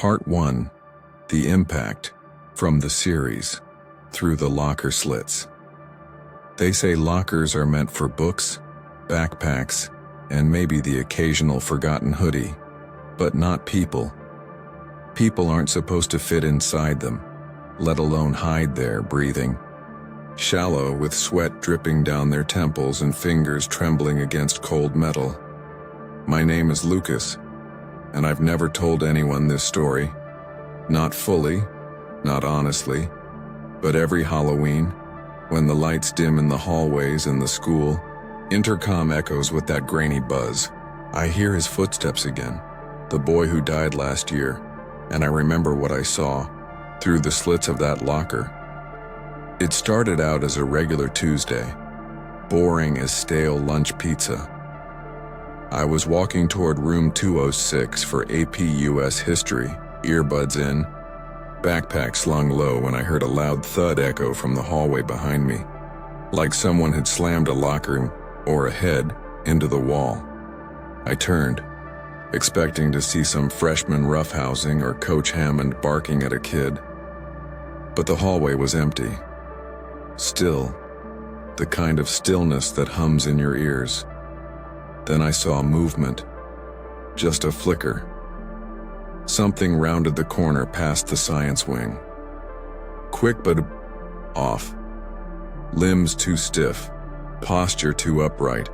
Part 1. The Impact from the series, Through the Locker Slits. They say lockers are meant for books, backpacks, and maybe the occasional forgotten hoodie, but not people. People aren't supposed to fit inside them, let alone hide there breathing. Shallow, with sweat dripping down their temples and fingers trembling against cold metal. My name is Lucas, and I've never told anyone this story. Not fully, not honestly, but every Halloween, when the lights dim in the hallways in the school, intercom echoes with that grainy buzz. I hear his footsteps again, the boy who died last year, and I remember what I saw through the slits of that locker. It started out as a regular Tuesday, boring as stale lunch pizza. I was walking toward room 206 for AP US History, earbuds in, backpack slung low, when I heard a loud thud echo from the hallway behind me, like someone had slammed a locker or a head into the wall. I turned, expecting to see some freshman roughhousing or Coach Hammond barking at a kid. But the hallway was empty. Still, the kind of stillness that hums in your ears. Then I saw movement, just a flicker. Something rounded the corner past the science wing. Quick but off. Limbs too stiff, posture too upright,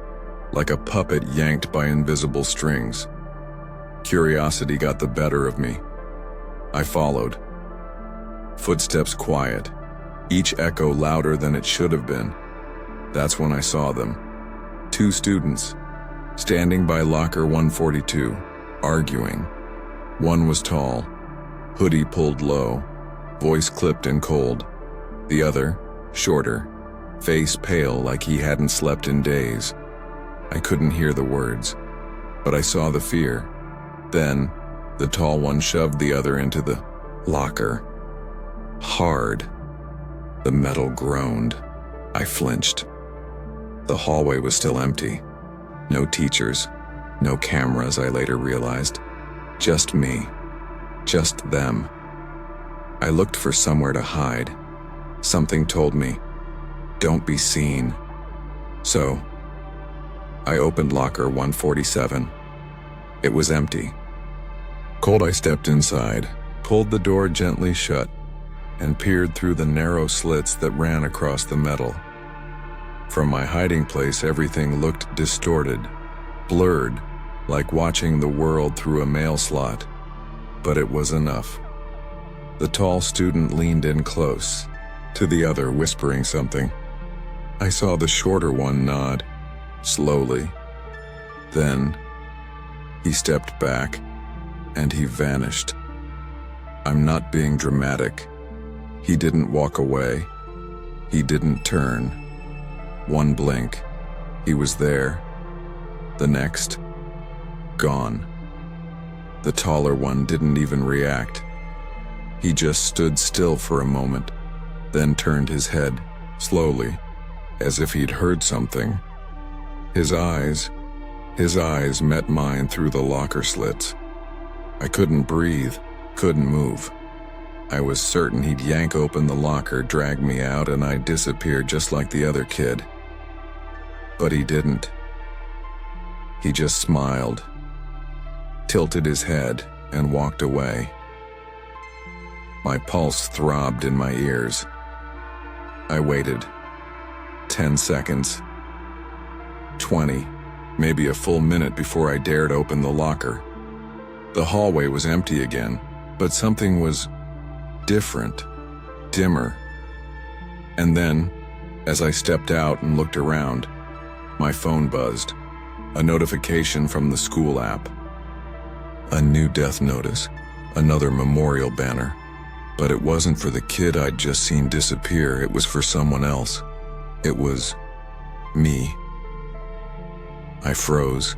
like a puppet yanked by invisible strings. Curiosity got the better of me. I followed. Footsteps quiet, each echo louder than it should have been. That's when I saw them. Two students, standing by locker 142, arguing. One was tall, hoodie pulled low, voice clipped and cold. The other, shorter, face pale like he hadn't slept in days. I couldn't hear the words, but I saw the fear. Then, the tall one shoved the other into the locker. Hard. The metal groaned. I flinched. The hallway was still empty. No teachers, no cameras, I later realized. Just me. Just them. I looked for somewhere to hide. Something told me, don't be seen. So, I opened locker 147. It was empty. Cold, I stepped inside, pulled the door gently shut, and peered through the narrow slits that ran across the metal. From my hiding place, everything looked distorted, blurred, like watching the world through a mail slot. But it was enough. The tall student leaned in close, to the other, whispering something. I saw the shorter one nod, slowly. Then, he stepped back, and he vanished. I'm not being dramatic. He didn't walk away. He didn't turn. One blink, he was there. The next, gone. The taller one didn't even react. He just stood still for a moment, then turned his head, slowly, as if he'd heard something. His eyes met mine through the locker slits. I couldn't breathe, couldn't move. I was certain he'd yank open the locker, drag me out, and I'd disappear just like the other kid. But he didn't. He just smiled, tilted his head, and walked away. My pulse throbbed in my ears. I waited. 10 seconds. 20, maybe a full minute before I dared open the locker. The hallway was empty again, but something was different, dimmer. And then, as I stepped out and looked around, my phone buzzed. A notification from the school app. A new death notice, another memorial banner. But it wasn't for the kid I'd just seen disappear, it was for someone else. It was me. I froze.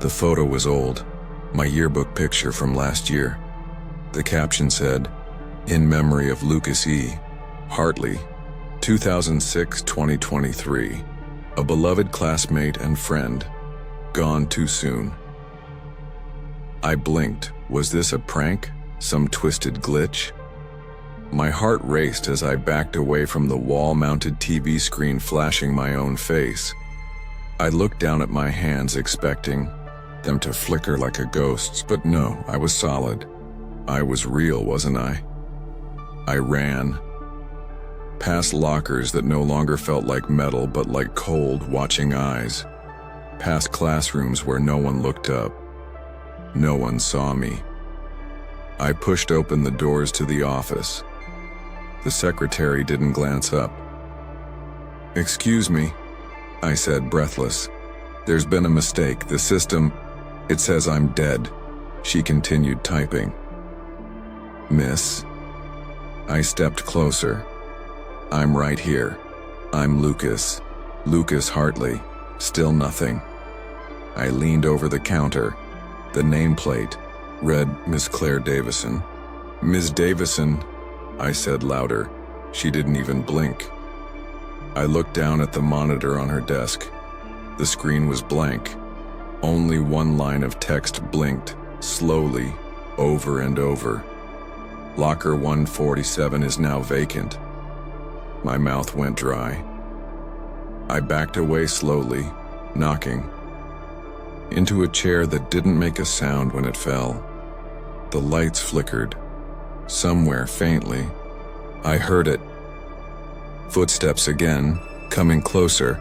The photo was old, my yearbook picture from last year. The caption said, "In memory of Lucas E. Hartley, 2006-2023, a beloved classmate and friend, gone too soon." I blinked, Was this a prank? Some twisted glitch? My heart raced as I backed away from the wall-mounted TV screen flashing my own face. I looked down at my hands expecting them to flicker like a ghost's, but no, I was solid. I was real, wasn't I? I ran. Past lockers that no longer felt like metal but like cold, watching eyes. Past classrooms where no one looked up. No one saw me. I pushed open the doors to the office. The secretary didn't glance up. "Excuse me," I said, breathless. "There's been a mistake. The system, it says I'm dead." She continued typing. "Miss?" I stepped closer. "I'm right here. I'm Lucas. Lucas Hartley. Still nothing." I leaned over the counter. The nameplate read Miss Claire Davison. "Ms. Davison," I said louder. She didn't even blink. I looked down at the monitor on her desk. The screen was blank. Only one line of text blinked, slowly, over and over. "Locker 147 is now vacant." My mouth went dry. I backed away slowly, knocking. Into a chair that didn't make a sound when it fell. The lights flickered. Somewhere, faintly, I heard it. Footsteps again, coming closer,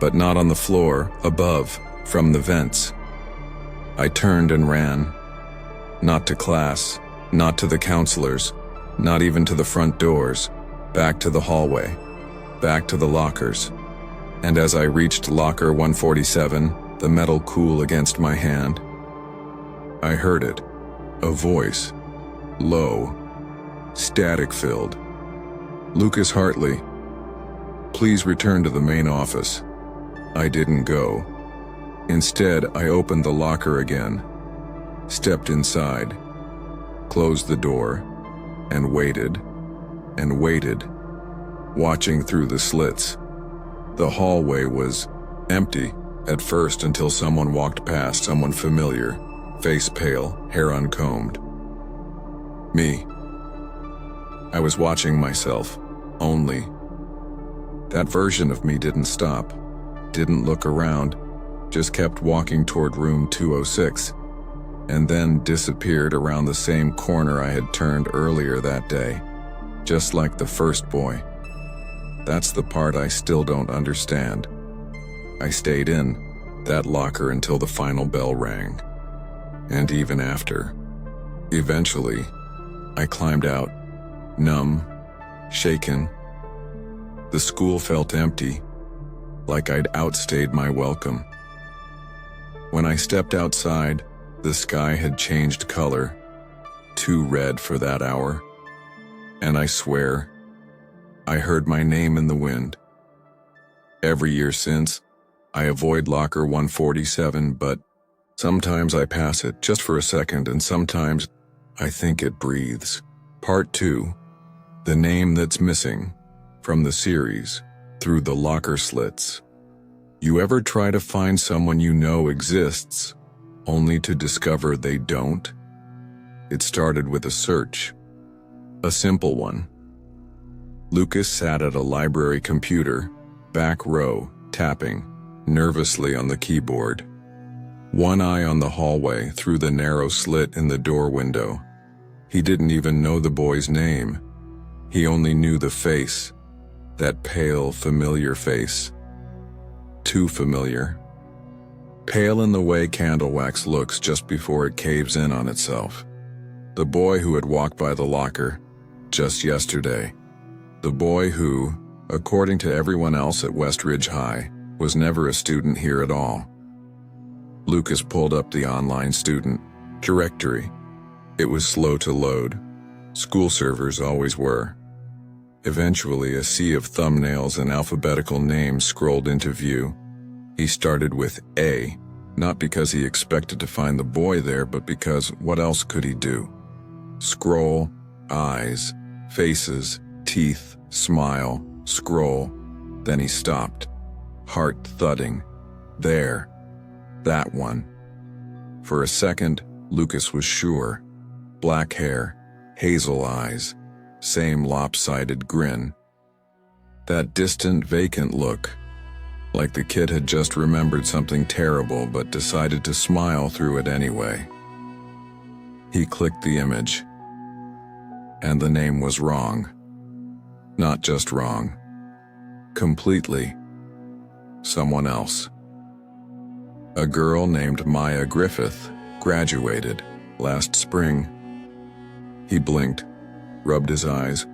but not on the floor, above, from the vents. I turned and ran. Not to class, not to the counselors, not even to the front doors, back to the hallway, back to the lockers. And as I reached locker 147, the metal cool against my hand, I heard it. A voice. Low. Static-filled. "Lucas Hartley, please return to the main office." I didn't go. Instead, I opened the locker again, stepped inside, closed the door, and waited, watching through the slits. The hallway was empty at first until someone walked past, someone familiar, face pale, hair uncombed. Me. I was watching myself, only. That version of me didn't stop, didn't look around, just kept walking toward room 206, and then disappeared around the same corner I had turned earlier that day, just like the first boy. That's the part I still don't understand. I stayed in that locker until the final bell rang, and even after. Eventually, I climbed out, numb, shaken. The school felt empty, like I'd outstayed my welcome. When I stepped outside, the sky had changed color, too red for that hour, and I swear, I heard my name in the wind. Every year since, I avoid locker 147, but sometimes I pass it just for a second, and sometimes I think it breathes. Part 2. The name that's missing, from the series, Through the Locker Slits. You ever try to find someone you know exists, only to discover they don't? It started with a search. A simple one. Lucas sat at a library computer, back row, tapping, nervously on the keyboard. One eye on the hallway through the narrow slit in the door window. He didn't even know the boy's name. He only knew the face. That pale, familiar face. Too familiar. Pale in the way candle wax looks just before it caves in on itself. The boy who had walked by the locker just yesterday. The boy who, according to everyone else at West Ridge High, was never a student here at all. Lucas pulled up the online student directory. It was slow to load. School servers always were. Eventually, a sea of thumbnails and alphabetical names scrolled into view. He started with A, not because he expected to find the boy there, but because what else could he do? Scroll, eyes, faces, teeth, smile, scroll. Then he stopped, heart thudding. There. That one. For a second, Lucas was sure. Black hair, hazel eyes, same lopsided grin. That distant, vacant look, like the kid had just remembered something terrible but decided to smile through it anyway. He clicked the image, and the name was wrong. Not just wrong. Completely. Someone else. A girl named Maya Griffith graduated last spring. He blinked, rubbed his eyes,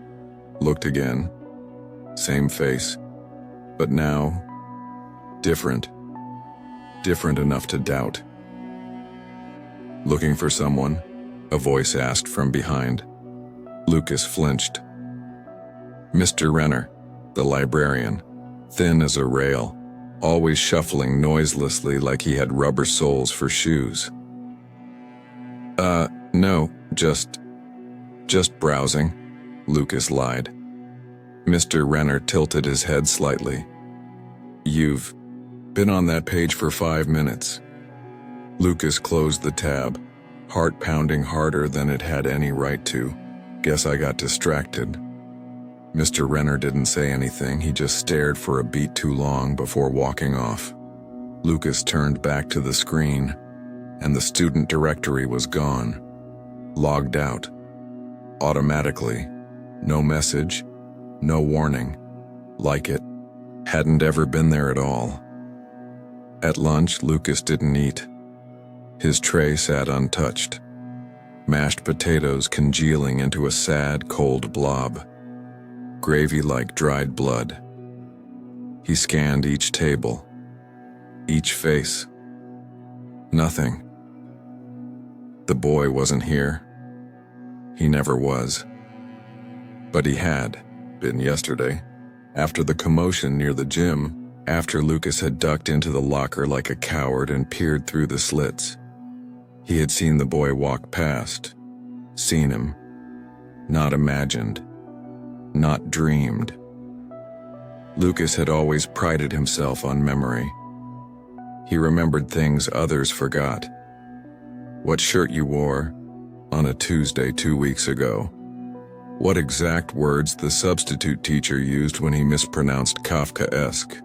looked again. Same face, but now, different. Different enough to doubt. "Looking for someone?" a voice asked from behind. Lucas flinched. Mr. Renner, the librarian, thin as a rail, always shuffling noiselessly like he had rubber soles for shoes. No, just browsing," Lucas lied. Mr. Renner tilted his head slightly. "You've been on that page for 5 minutes." Lucas closed the tab, heart pounding harder than it had any right to. "Guess I got distracted." Mr. Renner didn't say anything, he just stared for a beat too long before walking off. Lucas turned back to the screen, and the student directory was gone. Logged out. Automatically. No message, no warning. Like it hadn't ever been there at all. At lunch, Lucas didn't eat. His tray sat untouched. Mashed potatoes congealing into a sad, cold blob. Gravy like dried blood. He scanned each table, each face. Nothing. The boy wasn't here. He never was. But he had been yesterday, after the commotion near the gym, after Lucas had ducked into the locker like a coward and peered through the slits. He had seen the boy walk past, seen him, not imagined, not dreamed. Lucas had always prided himself on memory. He remembered things others forgot. What shirt you wore on a Tuesday 2 weeks ago. What exact words the substitute teacher used when he mispronounced Kafkaesque.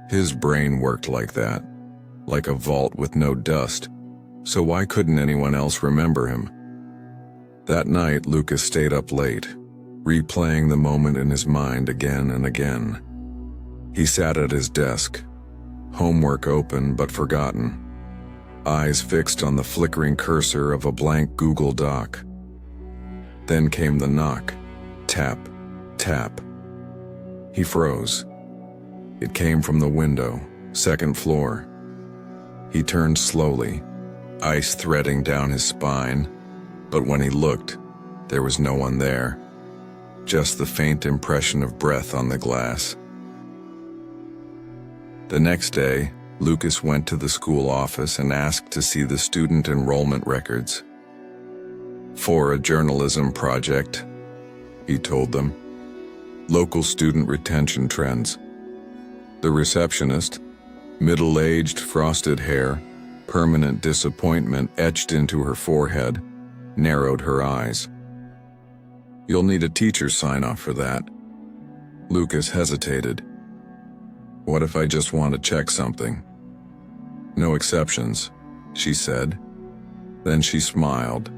His brain worked like that, like a vault with no dust, so why couldn't anyone else remember him? That night, Lucas stayed up late, replaying the moment in his mind again and again. He sat at his desk, homework open but forgotten, eyes fixed on the flickering cursor of a blank Google Doc. Then came the knock. Tap, tap. He froze. It came from the window, 2nd floor. He turned slowly, ice threading down his spine, but when he looked, there was no one there, just the faint impression of breath on the glass. The next day, Lucas went to the school office and asked to see the student enrollment records. "For a journalism project," he told them. "Local student retention trends." The receptionist, middle-aged, frosted hair, permanent disappointment etched into her forehead, narrowed her eyes. "You'll need a teacher's sign-off for that." Lucas hesitated. "What if I just want to check something?" "No exceptions," she said. Then she smiled,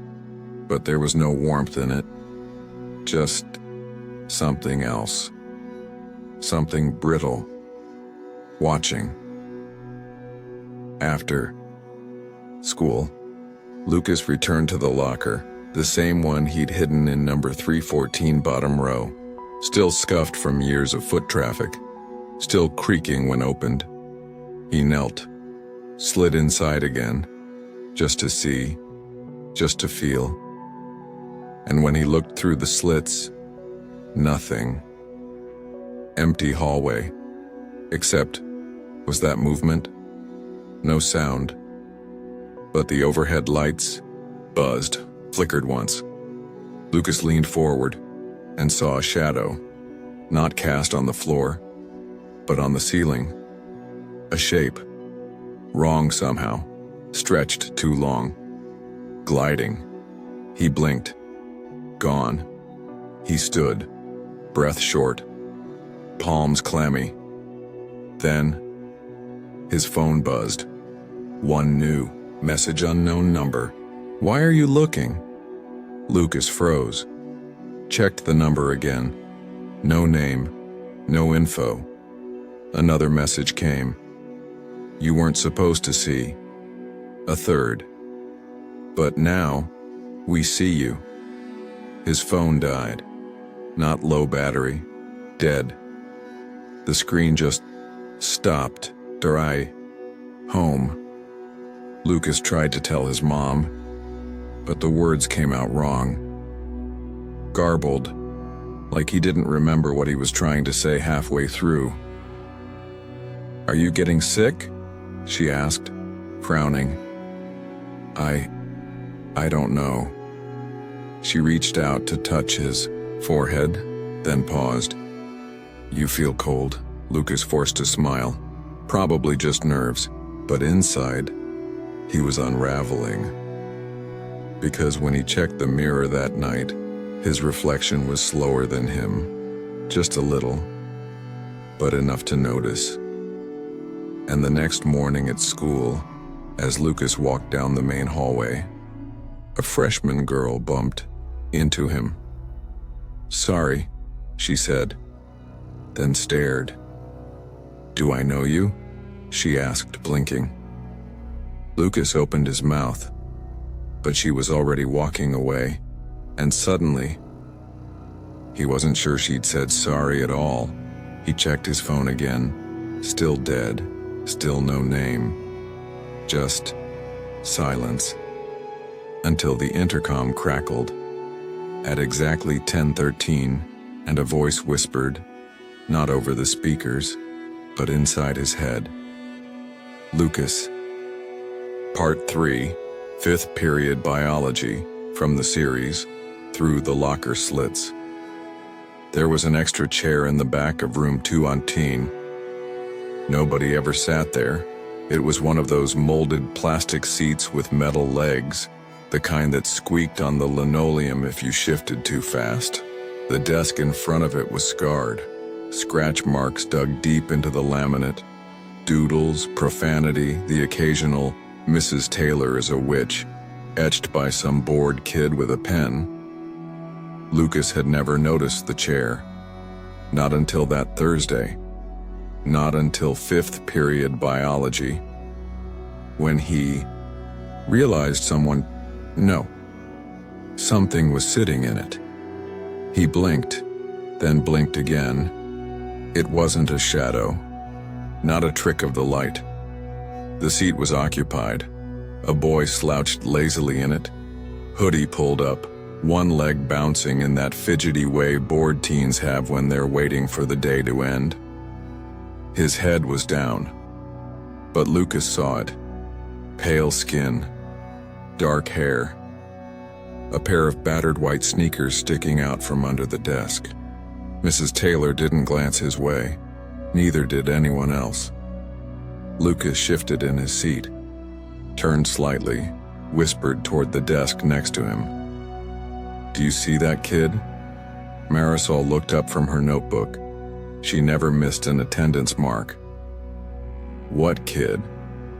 but there was no warmth in it. Just something else. Something brittle. Watching. After school, Lucas returned to the locker, the same one he'd hidden in number 314 bottom row, still scuffed from years of foot traffic, still creaking when opened. He knelt, slid inside again, just to see, just to feel. And when he looked through the slits, nothing. Empty hallway. Except, was that movement? No sound. But the overhead lights buzzed, flickered once. Lucas leaned forward and saw a shadow, not cast on the floor, but on the ceiling. A shape. Wrong somehow. Stretched too long. gliding. He blinked. Gone. He stood, breath short, palms clammy. Then, his phone buzzed. One new message, unknown number. Why are you looking? Lucas froze. Checked the number again. No name, no info. Another message came. You weren't supposed to see. A third. But now, we see you. His phone died. Not low battery. Dead. The screen just stopped. Dry. Home. Lucas tried to tell his mom, but the words came out wrong. Garbled, like he didn't remember what he was trying to say halfway through. Are you getting sick? She asked, frowning. I don't know. She reached out to touch his forehead, then paused. You feel cold, Lucas forced a smile. Probably just nerves, but inside, he was unraveling. Because when he checked the mirror that night, his reflection was slower than him. Just a little, but enough to notice. And the next morning at school, as Lucas walked down the main hallway, a freshman girl bumped into him. Sorry, she said, then stared. Do I know you? She asked, blinking. Lucas opened his mouth, but she was already walking away, and suddenly, he wasn't sure she'd said sorry at all. He checked his phone again. Still dead, still no name. Just silence. Until the intercom crackled. At exactly 10:13, and a voice whispered, not over the speakers, but inside his head. Lucas. Part 3, 5th period biology, from the series, Through the Locker Slits. There was an extra chair in the back of room 218. Nobody ever sat there. It was one of those molded plastic seats with metal legs, the kind that squeaked on the linoleum if you shifted too fast. The desk in front of it was scarred. Scratch marks dug deep into the laminate. Doodles, profanity, the occasional Mrs. Taylor is a witch, etched by some bored kid with a pen. Lucas had never noticed the chair. Not until that Thursday. Not until 5th period biology. When he realized something was sitting in it. He blinked, then blinked again. It wasn't a shadow. Not a trick of the light. The seat was occupied. A boy slouched lazily in it, hoodie pulled up, one leg bouncing in that fidgety way bored teens have when they're waiting for the day to end. His head was down, but Lucas saw it. Pale skin, dark hair, a pair of battered white sneakers sticking out from under the desk. Mrs. Taylor didn't glance his way, neither did anyone else. Lucas shifted in his seat, turned slightly, whispered toward the desk next to him. Do you see that kid? Marisol looked up from her notebook. She never missed an attendance mark. What kid?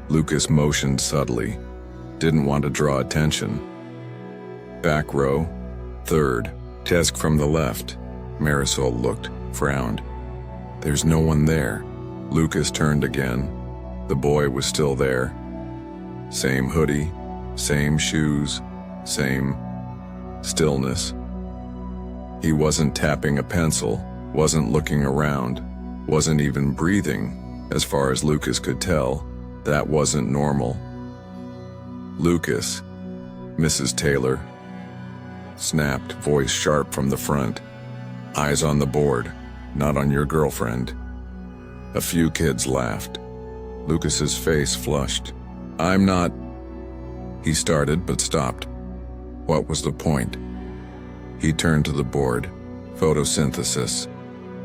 Lucas motioned subtly. Didn't want to draw attention. Back row, 3rd, desk from the left. Marisol looked, frowned. There's no one there. Lucas turned again. The boy was still there. Same hoodie, same shoes, same stillness. He wasn't tapping a pencil, wasn't looking around, wasn't even breathing. As far as Lucas could tell, that wasn't normal. Lucas, Mrs. Taylor, snapped, voice sharp from the front. Eyes on the board, not on your girlfriend. A few kids laughed. Lucas's face flushed. I'm not... He started but stopped. What was the point? He turned to the board. Photosynthesis.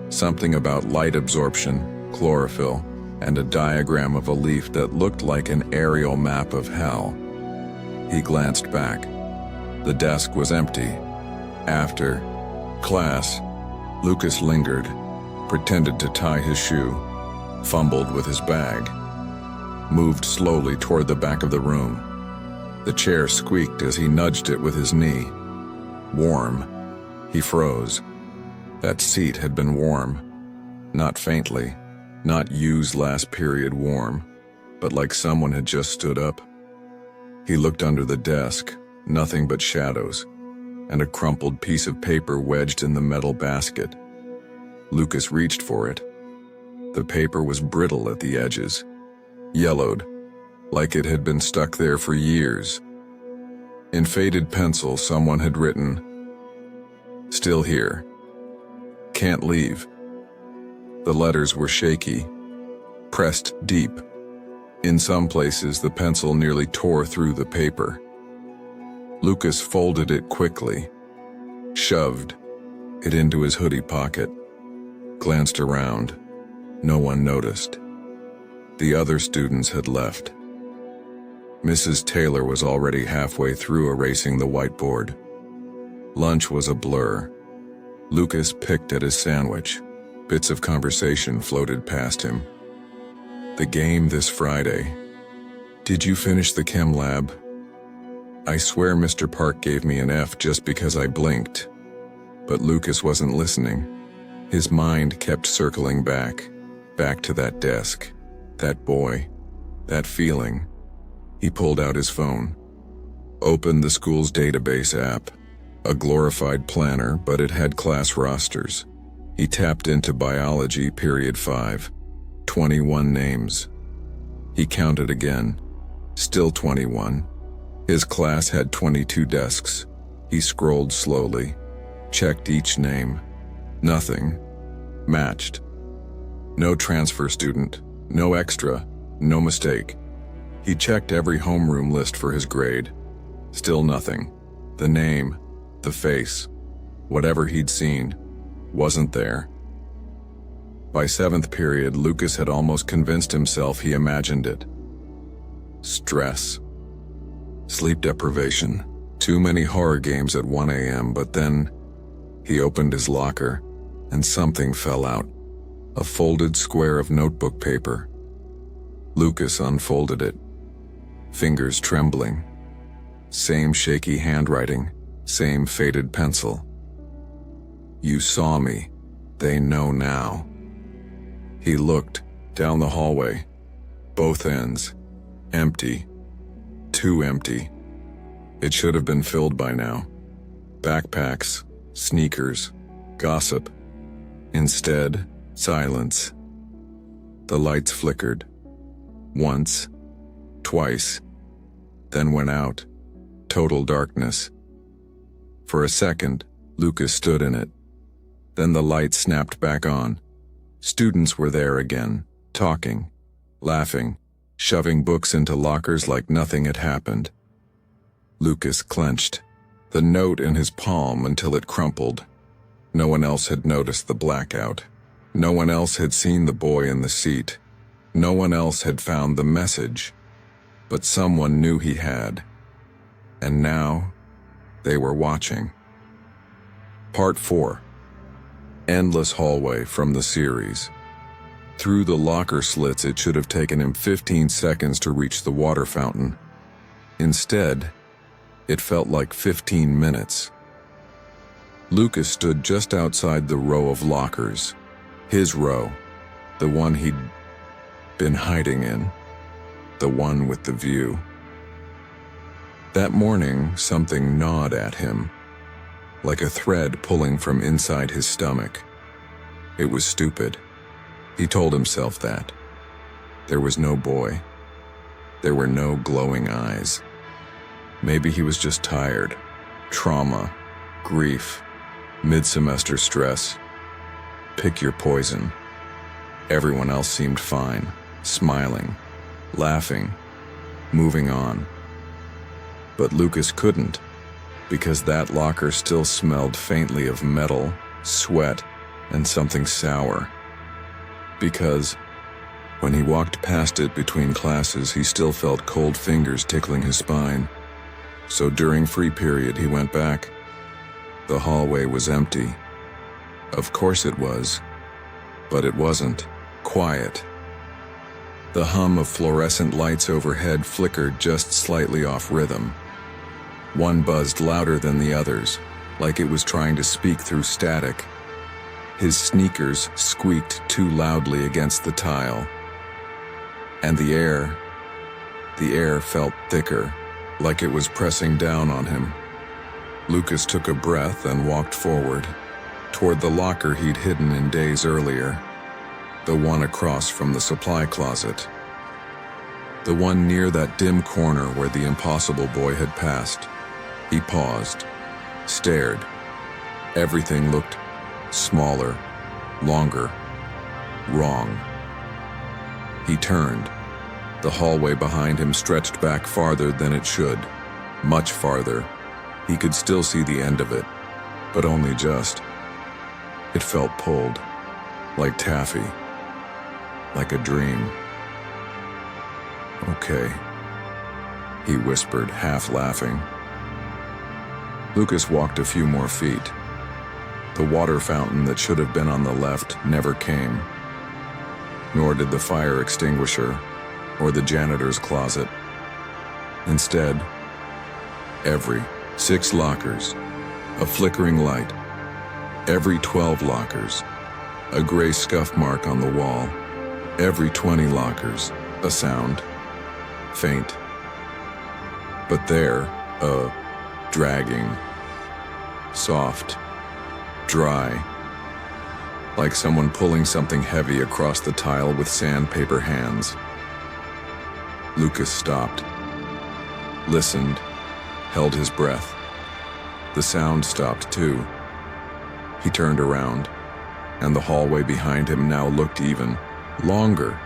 Something about light absorption, chlorophyll, and a diagram of a leaf that looked like an aerial map of hell. He glanced back. The desk was empty. After class, Lucas lingered, pretended to tie his shoe, fumbled with his bag, moved slowly toward the back of the room. The chair squeaked as he nudged it with his knee. Warm. He froze. That seat had been warm. Not faintly, not used last period warm, but like someone had just stood up. He looked under the desk, nothing but shadows, and a crumpled piece of paper wedged in the metal basket. Lucas reached for it. The paper was brittle at the edges, yellowed, like it had been stuck there for years. In faded pencil, someone had written, "Still here. Can't leave." The letters were shaky, pressed deep. In some places, the pencil nearly tore through the paper. Lucas folded it quickly, shoved it into his hoodie pocket, glanced around. No one noticed. The other students had left. Mrs. Taylor was already halfway through erasing the whiteboard. Lunch was a blur. Lucas picked at his sandwich. Bits of conversation floated past him. The game this Friday. Did you finish the chem lab? I swear Mr. Park gave me an F just because I blinked. But Lucas wasn't listening. His mind kept circling back to that desk, that boy, that feeling. He pulled out his phone, opened the school's database app, a glorified planner, but it had class rosters. He tapped into biology period 5, 21 names. He counted again, still 21. His class had 22 desks. He scrolled slowly, checked each name. Nothing matched. No transfer student, no extra, no mistake. He checked every homeroom list for his grade. Still nothing. The name, the face, whatever he'd seen, wasn't there. By 7th period, Lucas had almost convinced himself he imagined it. Stress. Sleep deprivation. Too many horror games at 1 a.m., but then he opened his locker and something fell out. A folded square of notebook paper. Lucas unfolded it, fingers trembling. Same shaky handwriting, same faded pencil. You saw me. They know now. He looked down the hallway. Both ends. Empty. Too empty. It should have been filled by now. Backpacks, sneakers, gossip. Instead, silence. The lights flickered. Once, twice, then went out. Total darkness. For a second, Lucas stood in it. Then the light snapped back on. Students were there again, talking, laughing, shoving books into lockers like nothing had happened. Lucas clenched, the note in his palm until it crumpled. No one else had noticed the blackout. No one else had seen the boy in the seat. No one else had found the message. But someone knew he had. And now, they were watching. Part 4. Endless hallway from the series. Through the locker slits, it should have taken him 15 seconds to reach the water fountain. Instead, it felt like 15 minutes. Lucas stood just outside the row of lockers. His row, the one he'd been hiding in, the one with the view. That morning, something gnawed at him, like a thread pulling from inside his stomach. It was stupid. He told himself that. There was no boy. There were no glowing eyes. Maybe he was just tired. Trauma, grief, mid-semester stress. Pick your poison. Everyone else seemed fine, smiling, laughing, moving on. But Lucas couldn't, because that locker still smelled faintly of metal, sweat, and something sour. Because, when he walked past it between classes, he still felt cold fingers tickling his spine. So during free period, he went back. The hallway was empty. Of course it was, but it wasn't. Quiet. The hum of fluorescent lights overhead flickered just slightly off rhythm. One buzzed louder than the others, like it was trying to speak through static. His sneakers squeaked too loudly against the tile. And the air felt thicker, like it was pressing down on him. Lucas took a breath and walked forward, toward the locker he'd hidden in days earlier, the one across from the supply closet, the one near that dim corner where the impossible boy had passed. He paused, stared. Everything looked smaller, longer, wrong. He turned. The hallway behind him stretched back farther than it should, much farther. He could still see the end of it, but only just. It felt pulled, like taffy, like a dream. Okay, he whispered, half laughing. Lucas walked a few more feet. The water fountain that should have been on the left never came, nor did the fire extinguisher or the janitor's closet. Instead, every 6 lockers, a flickering light. Every 12 lockers, a gray scuff mark on the wall. Every 20 lockers, a sound, faint. But there, a dragging, soft, dry, like someone pulling something heavy across the tile with sandpaper hands. Lucas stopped, listened, held his breath. The sound stopped too. He turned around, and the hallway behind him now looked even longer,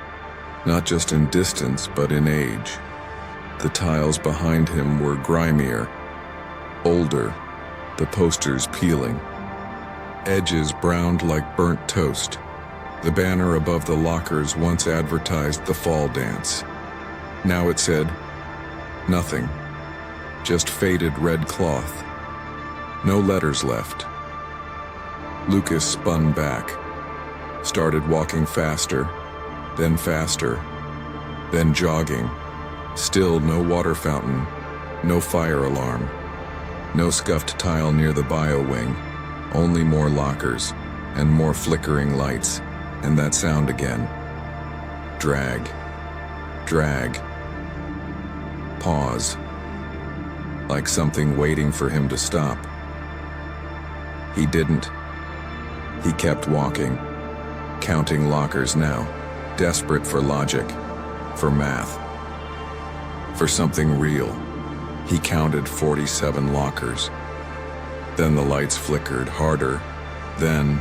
not just in distance but in age. The tiles behind him were grimier, older, the posters peeling, edges browned like burnt toast. The banner above the lockers once advertised the fall dance. Now it said nothing, just faded red cloth. No letters left. Lucas spun back, started walking faster, then jogging. Still no water fountain, no fire alarm, no scuffed tile near the bio wing, only more lockers and more flickering lights, and that sound again. Drag, drag, pause, like something waiting for him to stop. He didn't. He kept walking, counting lockers now, desperate for logic, for math, for something real. He counted 47 lockers. Then the lights flickered harder. Then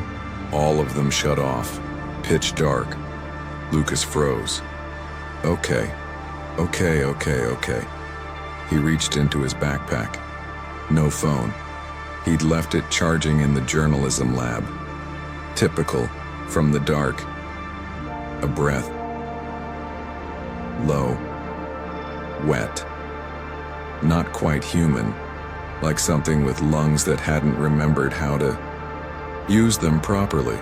all of them shut off, pitch dark. Lucas froze. Okay. He reached into his backpack. No phone. He'd left it charging in the journalism lab. Typical, from the dark. A breath. Low. Wet. Not quite human, like something with lungs that hadn't remembered how to use them properly.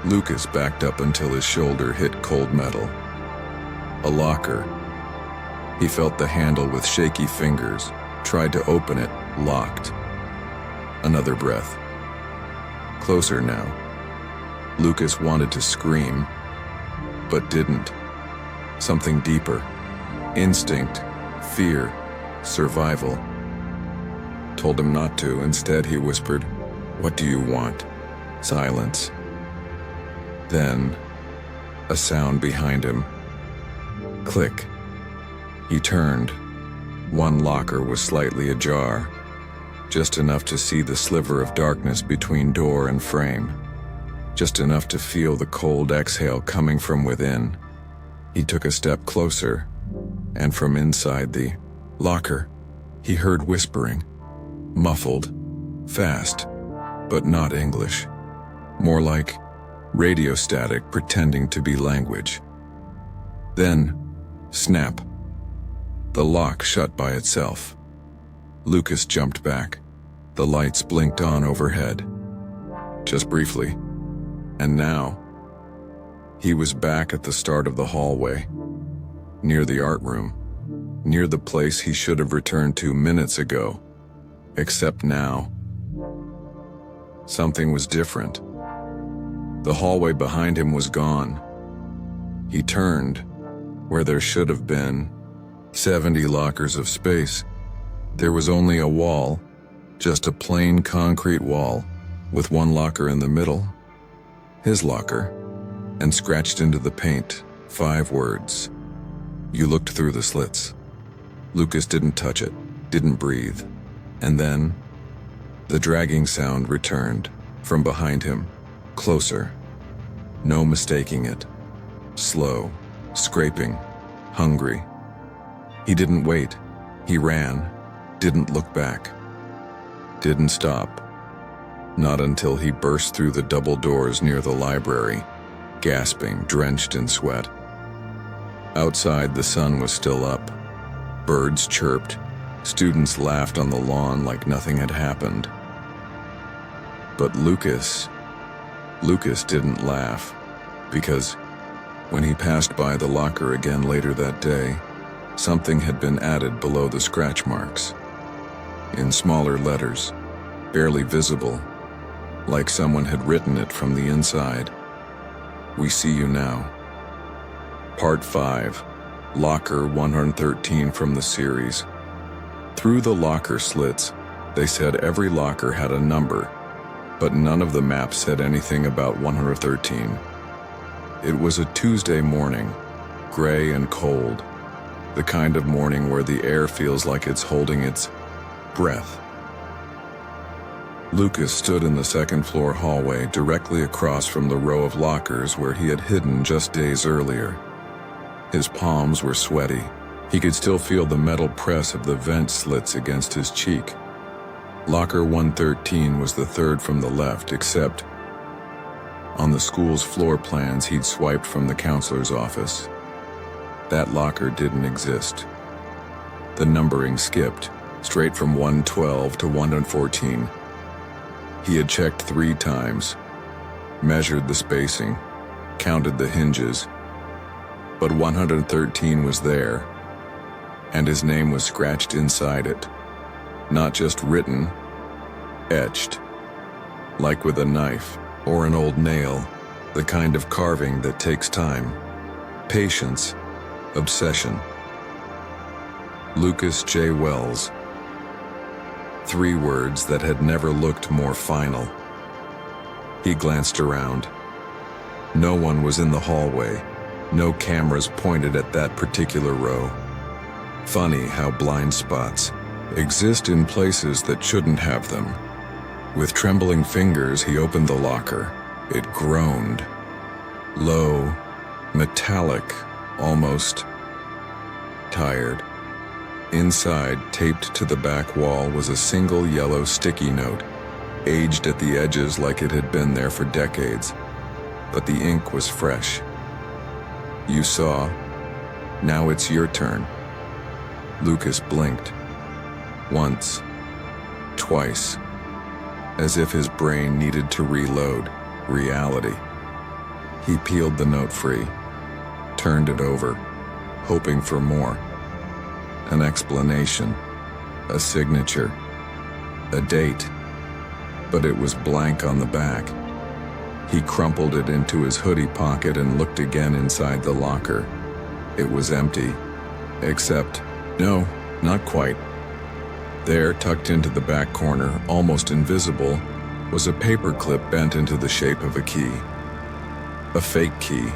Lucas backed up until his shoulder hit cold metal. A locker. He felt the handle with shaky fingers, tried to open it, locked. Another breath. Closer now. Lucas wanted to scream, but didn't. Something deeper. Instinct, fear, survival. Told him not to. Instead, he whispered, "What do you want?" Silence. Then, a sound behind him. Click. He turned. One locker was slightly ajar, just enough to see the sliver of darkness between door and frame, just enough to feel the cold exhale coming from within. He took a step closer, and from inside the locker, he heard whispering, muffled, fast, but not English. More like radio static pretending to be language. Then, snap. The lock shut by itself. Lucas jumped back. The lights blinked on overhead. Just briefly. And now, he was back at the start of the hallway, near the art room, near the place he should have returned to minutes ago. Except now, something was different. The hallway behind him was gone. He turned, where there should have been 70 lockers of space. There was only a wall, just a plain concrete wall, with one locker in the middle, his locker, and scratched into the paint, 5 words. You looked through the slits. Lucas didn't touch it, didn't breathe. And then, the dragging sound returned, from behind him, closer. No mistaking it. Slow, scraping, hungry. He didn't wait. He ran, didn't look back. Didn't stop. Not until he burst through the double doors near the library, gasping, drenched in sweat. Outside, the sun was still up. Birds chirped. Students laughed on the lawn like nothing had happened. But Lucas didn't laugh, because when he passed by the locker again later that day, something had been added below the scratch marks. In smaller letters, barely visible, like someone had written it from the inside. We see you now. Part 5, Locker 113 from the series. Through the locker slits, they said every locker had a number, but none of the maps said anything about 113. It was a Tuesday morning, gray and cold, the kind of morning where the air feels like it's holding its breath. Lucas stood in the second-floor hallway directly across from the row of lockers where he had hidden just days earlier. His palms were sweaty. He could still feel the metal press of the vent slits against his cheek. Locker 113 was the third from the left, except on the school's floor plans he'd swiped from the counselor's office. That locker didn't exist. The numbering skipped, straight from 112 to 114. He had checked 3 times, measured the spacing, counted the hinges, but 113 was there, and his name was scratched inside it. Not just written, etched, like with a knife or an old nail, the kind of carving that takes time, patience, obsession. Lucas J. Wells. 3 words that had never looked more final. He glanced around. No one was in the hallway. No cameras pointed at that particular row. Funny how blind spots exist in places that shouldn't have them. With trembling fingers, he opened the locker. It groaned. Low, metallic, almost tired. Inside, taped to the back wall, was a single yellow sticky note, aged at the edges like it had been there for decades. But the ink was fresh. You saw. Now it's your turn. Lucas blinked. Once. Twice. As if his brain needed to reload reality. He peeled the note free, turned it over, hoping for more. An explanation, a signature, a date, but it was blank on the back. He crumpled it into his hoodie pocket and looked again inside the locker. It was empty, except, no, not quite. There, tucked into the back corner, almost invisible, was a paper clip bent into the shape of a key. A fake key,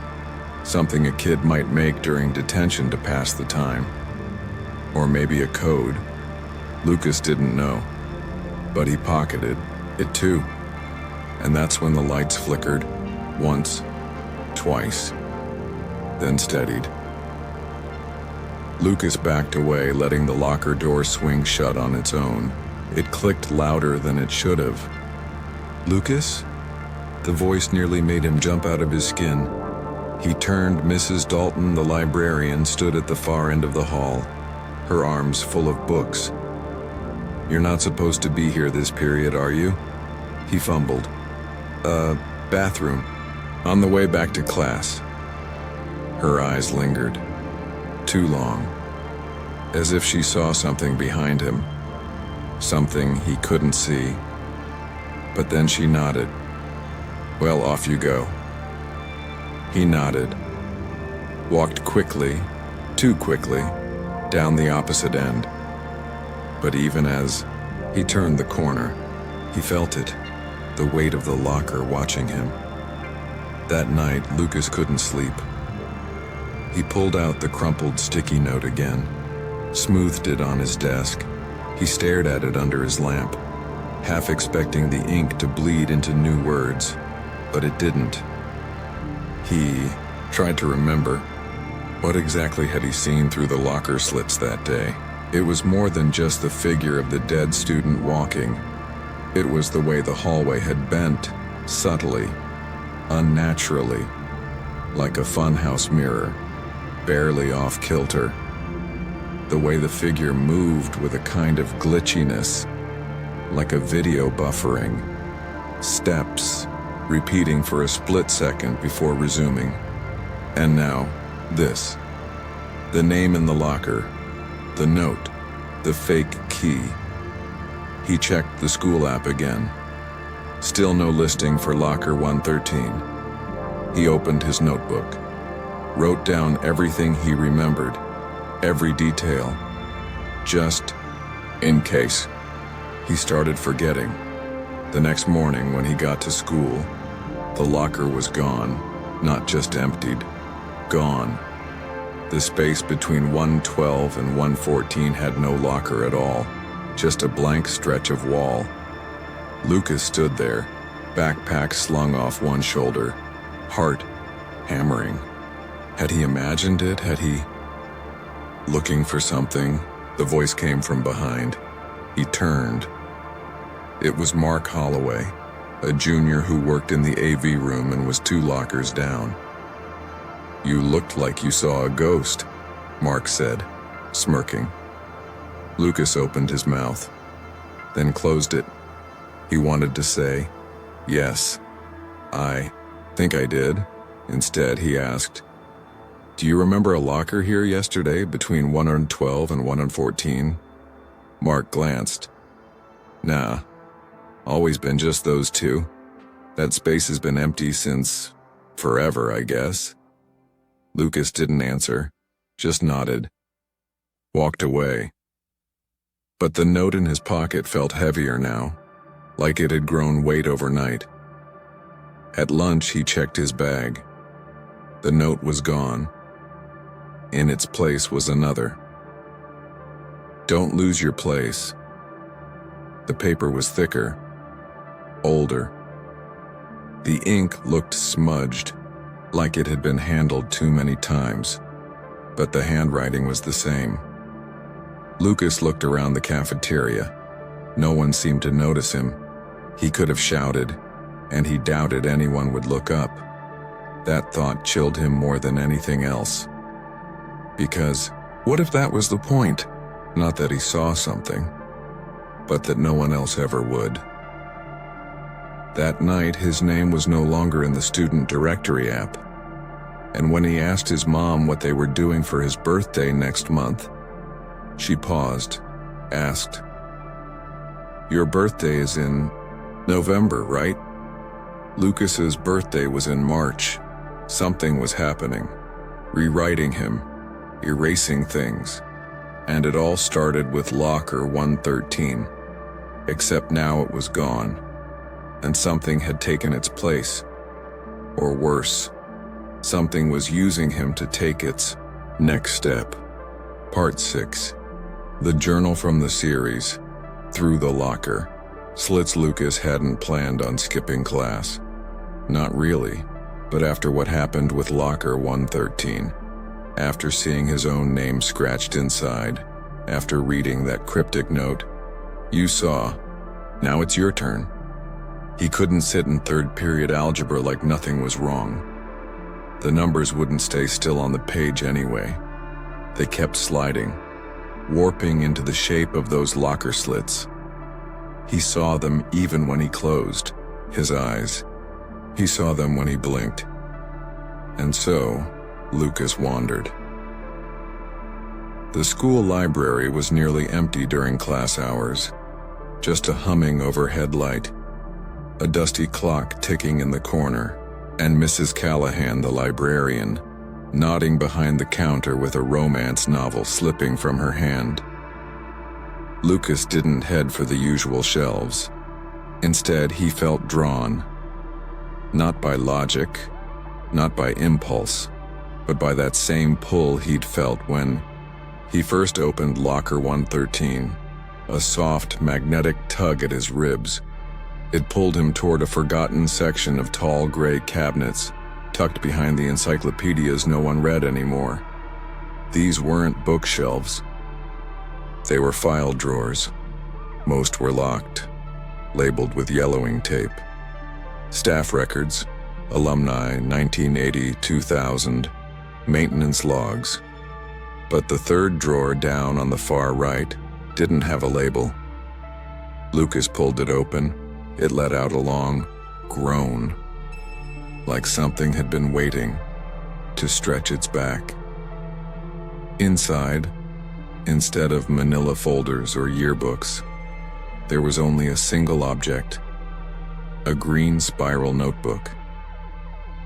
something a kid might make during detention to pass the time. Or maybe a code. Lucas didn't know, but he pocketed it too. And that's when the lights flickered, once, twice, then steadied. Lucas backed away, letting the locker door swing shut on its own. It clicked louder than it should have. Lucas? The voice nearly made him jump out of his skin. He turned. Mrs. Dalton, the librarian, stood at the far end of the hall, her arms full of books. "You're not supposed to be here this period, are you?" He fumbled. Bathroom. On the way back to class." Her eyes lingered. Too long. As if she saw something behind him. Something he couldn't see. But then she nodded. "Well, off you go." He nodded. Walked quickly, too quickly, down the opposite end. But even as he turned the corner, he felt it, the weight of the locker watching him. That night, Lucas couldn't sleep. He pulled out the crumpled sticky note again, smoothed it on his desk. He stared at it under his lamp, half expecting the ink to bleed into new words, but it didn't. He tried to remember. What exactly had he seen through the locker slits that day? It was more than just the figure of the dead student walking. It was the way the hallway had bent, subtly, unnaturally, like a funhouse mirror, barely off kilter. The way the figure moved with a kind of glitchiness, like a video buffering. Steps, repeating for a split second before resuming. And now, this. The name in the locker, the note, the fake key. He checked the school app again. Still no listing for locker 113. He opened his notebook, wrote down everything he remembered, every detail, just in case. He started forgetting. The next morning when he got to school, the locker was gone, not just emptied, gone. The space between 112 and 114 had no locker at all, just a blank stretch of wall. Lucas stood there, backpack slung off one shoulder, heart hammering. Had he imagined it? Had he... Looking for something, the voice came from behind. He turned. It was Mark Holloway, a junior who worked in the AV room and was 2 lockers down. "You looked like you saw a ghost," Mark said, smirking. Lucas opened his mouth, then closed it. He wanted to say, "Yes, I think I did." Instead, he asked, "Do you remember a locker here yesterday between 112 and 114? Mark glanced. "Nah, always been just those 2. That space has been empty since forever, I guess." Lucas didn't answer, just nodded, walked away. But the note in his pocket felt heavier now, like it had grown weight overnight. At lunch, he checked his bag. The note was gone. In its place was another. "Don't lose your place." The paper was thicker, older. The ink looked smudged, like it had been handled too many times, but the handwriting was the same. Lucas looked around the cafeteria. No one seemed to notice him. He could have shouted, and he doubted anyone would look up. That thought chilled him more than anything else. Because, what if that was the point? Not that he saw something, but that no one else ever would. That night, his name was no longer in the student directory app. And when he asked his mom what they were doing for his birthday next month, she paused, asked, "Your birthday is in November, right?" Lucas's birthday was in March. Something was happening, rewriting him, erasing things. And it all started with locker 113. Except now it was gone. And something had taken its place. Or worse, something was using him to take its next step. Part 6. The journal from the series, Through the Locker. Slits Lucas hadn't planned on skipping class. Not really, but after what happened with locker 113, after seeing his own name scratched inside, after reading that cryptic note, "You saw, now it's your turn." He couldn't sit in third period algebra like nothing was wrong. The numbers wouldn't stay still on the page anyway. They kept sliding, warping into the shape of those locker slits, He saw them even when he closed his eyes. He saw them when he blinked. And so, Lucas wandered. The school library was nearly empty during class hours. Just a humming overhead light, a dusty clock ticking in the corner, and Mrs. Callahan, the librarian, nodding behind the counter with a romance novel slipping from her hand. Lucas didn't head for the usual shelves. Instead, he felt drawn. Not by logic, not by impulse, but by that same pull he'd felt when he first opened locker 113, a soft, magnetic tug at his ribs. It pulled him toward a forgotten section of tall gray cabinets, tucked behind the encyclopedias no one read anymore. These weren't bookshelves. They were file drawers. Most were locked, labeled with yellowing tape. Staff records, alumni 1980-2000, maintenance logs. But the third drawer down on the far right didn't have a label. Lucas pulled it open. It let out a long groan, like something had been waiting to stretch its back. Inside, instead of manila folders or yearbooks, there was only a single object, a green spiral notebook,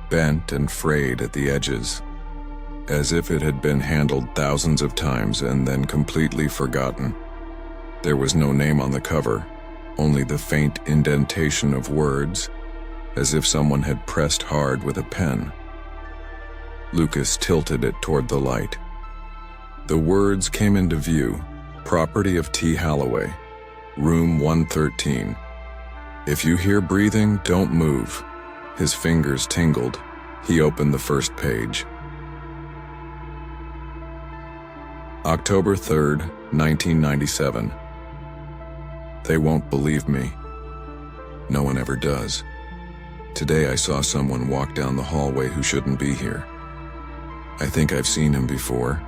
bent and frayed at the edges, as if it had been handled thousands of times and then completely forgotten. There was no name on the cover, only the faint indentation of words, as if someone had pressed hard with a pen. Lucas tilted it toward the light. The words came into view: property of T. Holloway, room 113. If you hear breathing, don't move. His fingers tingled. He opened the first page. October 3rd, 1997. They won't believe me. No one ever does. Today I saw someone walk down the hallway who shouldn't be here. I think I've seen him before.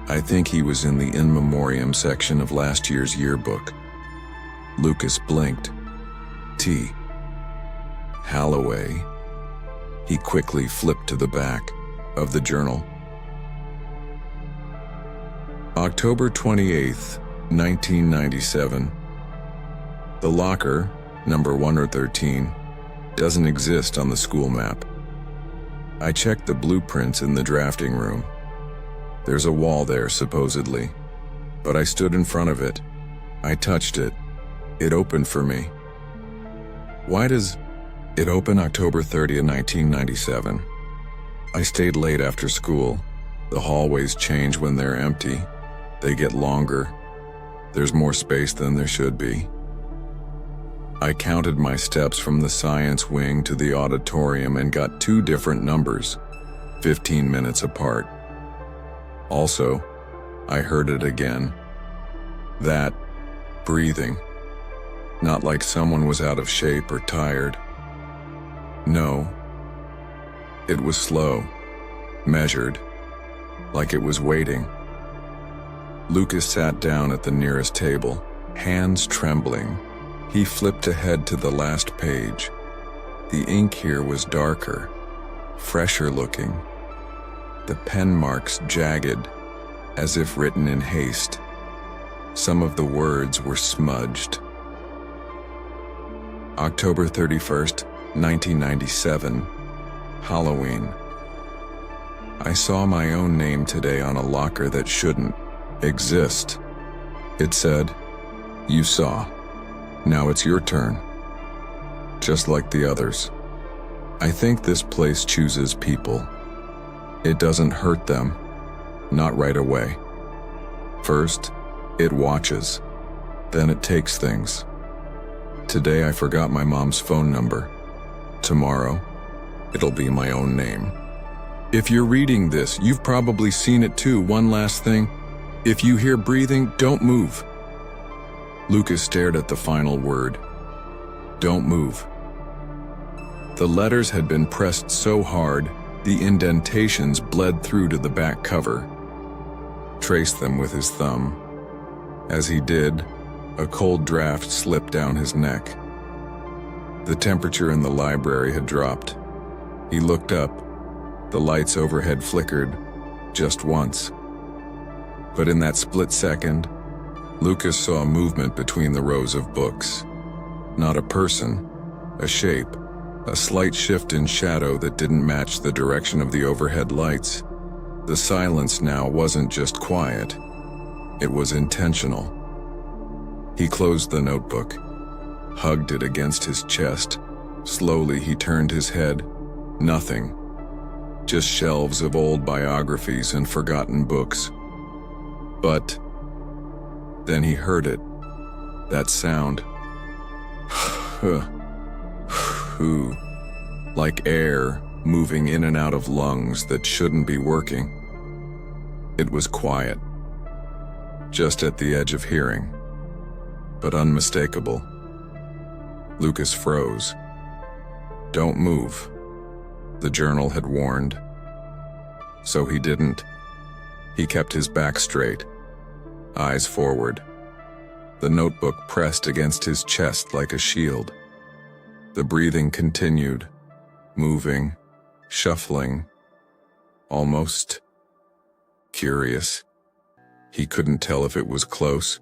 I think he was in the in memoriam section of last year's yearbook. Lucas blinked. T. Holloway. He quickly flipped to the back of the journal. October 28th, 1997. The locker, number 113, doesn't exist on the school map. I checked the blueprints in the drafting room. There's a wall there, supposedly, but I stood in front of it. I touched it. It opened for me. Why does it open October 30th, 1997? I stayed late after school. The hallways change when they're empty. They get longer. There's more space than there should be. I counted my steps from the science wing to the auditorium and got 2 different numbers, 15 minutes apart. Also, I heard it again. That breathing. Not like someone was out of shape or tired. No. It was slow, measured, like it was waiting. Lucas sat down at the nearest table, hands trembling. He flipped ahead to the last page. The ink here was darker, fresher looking. The pen marks jagged, as if written in haste. Some of the words were smudged. October 31st, 1997, Halloween. I saw my own name today on a locker that shouldn't exist. It said, "You saw. Now it's your turn." Just like the others. I think this place chooses people. It doesn't hurt them. Not right away. First, it watches. Then it takes things. Today I forgot my mom's phone number. Tomorrow, it'll be my own name. If you're reading this, you've probably seen it too. One last thing. If you hear breathing, don't move. Lucas stared at the final word. Don't move. The letters had been pressed so hard, the indentations bled through to the back cover. Traced them with his thumb. As he did, A cold draft slipped down his neck. The temperature in the library had dropped. He looked up. The lights overhead flickered, just once. But in that split second, Lucas saw movement between the rows of books. Not a person, a shape, a slight shift in shadow that didn't match the direction of the overhead lights. The silence now wasn't just quiet, it was intentional. He closed the notebook, hugged it against his chest. Slowly he turned his head. Nothing. Just shelves of old biographies and forgotten books. But then he heard it. That sound. Like air moving in and out of lungs that shouldn't be working. It was quiet. Just at the edge of hearing. But unmistakable. Lucas froze. Don't move. The journal had warned. So he didn't. He kept his back straight, eyes forward. The notebook pressed against his chest like a shield. The breathing continued, moving, shuffling, almost curious. He couldn't tell if it was close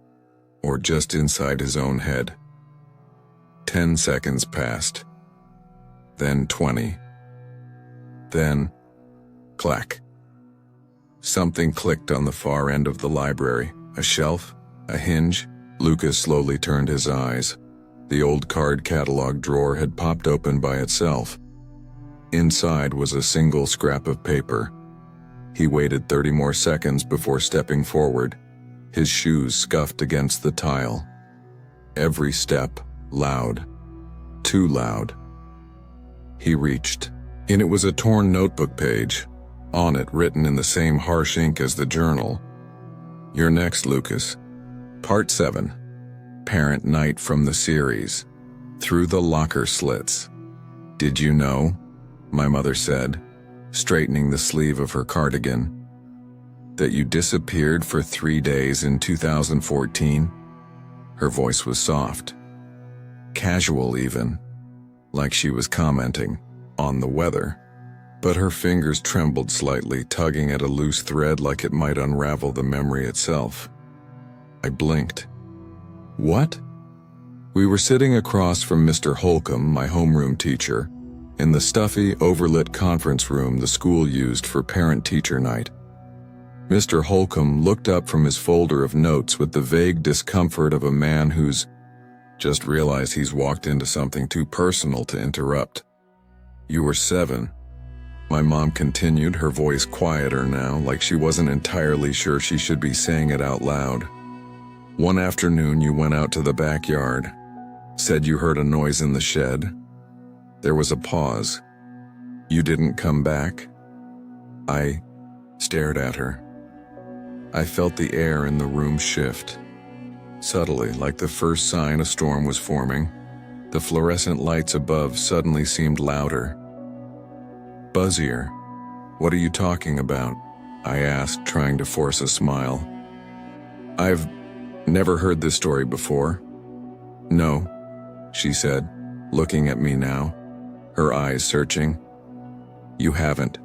or just inside his own head. 10 seconds passed, then 20. Then, clack. Something clicked on the far end of the library. A shelf, a hinge. Lucas slowly turned his eyes. The old card catalog drawer had popped open by itself. Inside was a single scrap of paper. He waited 30 more seconds before stepping forward. His shoes scuffed against the tile. Every step, loud. Too loud. He reached. And it was a torn notebook page. On it, written in the same harsh ink as the journal. You're next, Lucas. Part 7. Parent Night from the series. Through the locker slits. Did you know? My mother said, straightening the sleeve of her cardigan. That you disappeared for 3 days in 2014? Her voice was soft. Casual even. Like she was commenting on the weather. But her fingers trembled slightly, tugging at a loose thread like it might unravel the memory itself. I blinked. What? We were sitting across from Mr. Holcomb, my homeroom teacher, in the stuffy, overlit conference room the school used for parent-teacher night. Mr. Holcomb looked up from his folder of notes with the vague discomfort of a man who's just realized he's walked into something too personal to interrupt. You were 7. My mom continued, her voice quieter now, like she wasn't entirely sure she should be saying it out loud. One afternoon you went out to the backyard. Said you heard a noise in the shed. There was a pause. You didn't come back? I stared at her. I felt the air in the room shift. Subtly, like the first sign a storm was forming, the fluorescent lights above suddenly seemed louder. Buzzier. What are you talking about? I asked, trying to force a smile. I've never heard this story before. No, she said, looking at me now, her eyes searching. You haven't.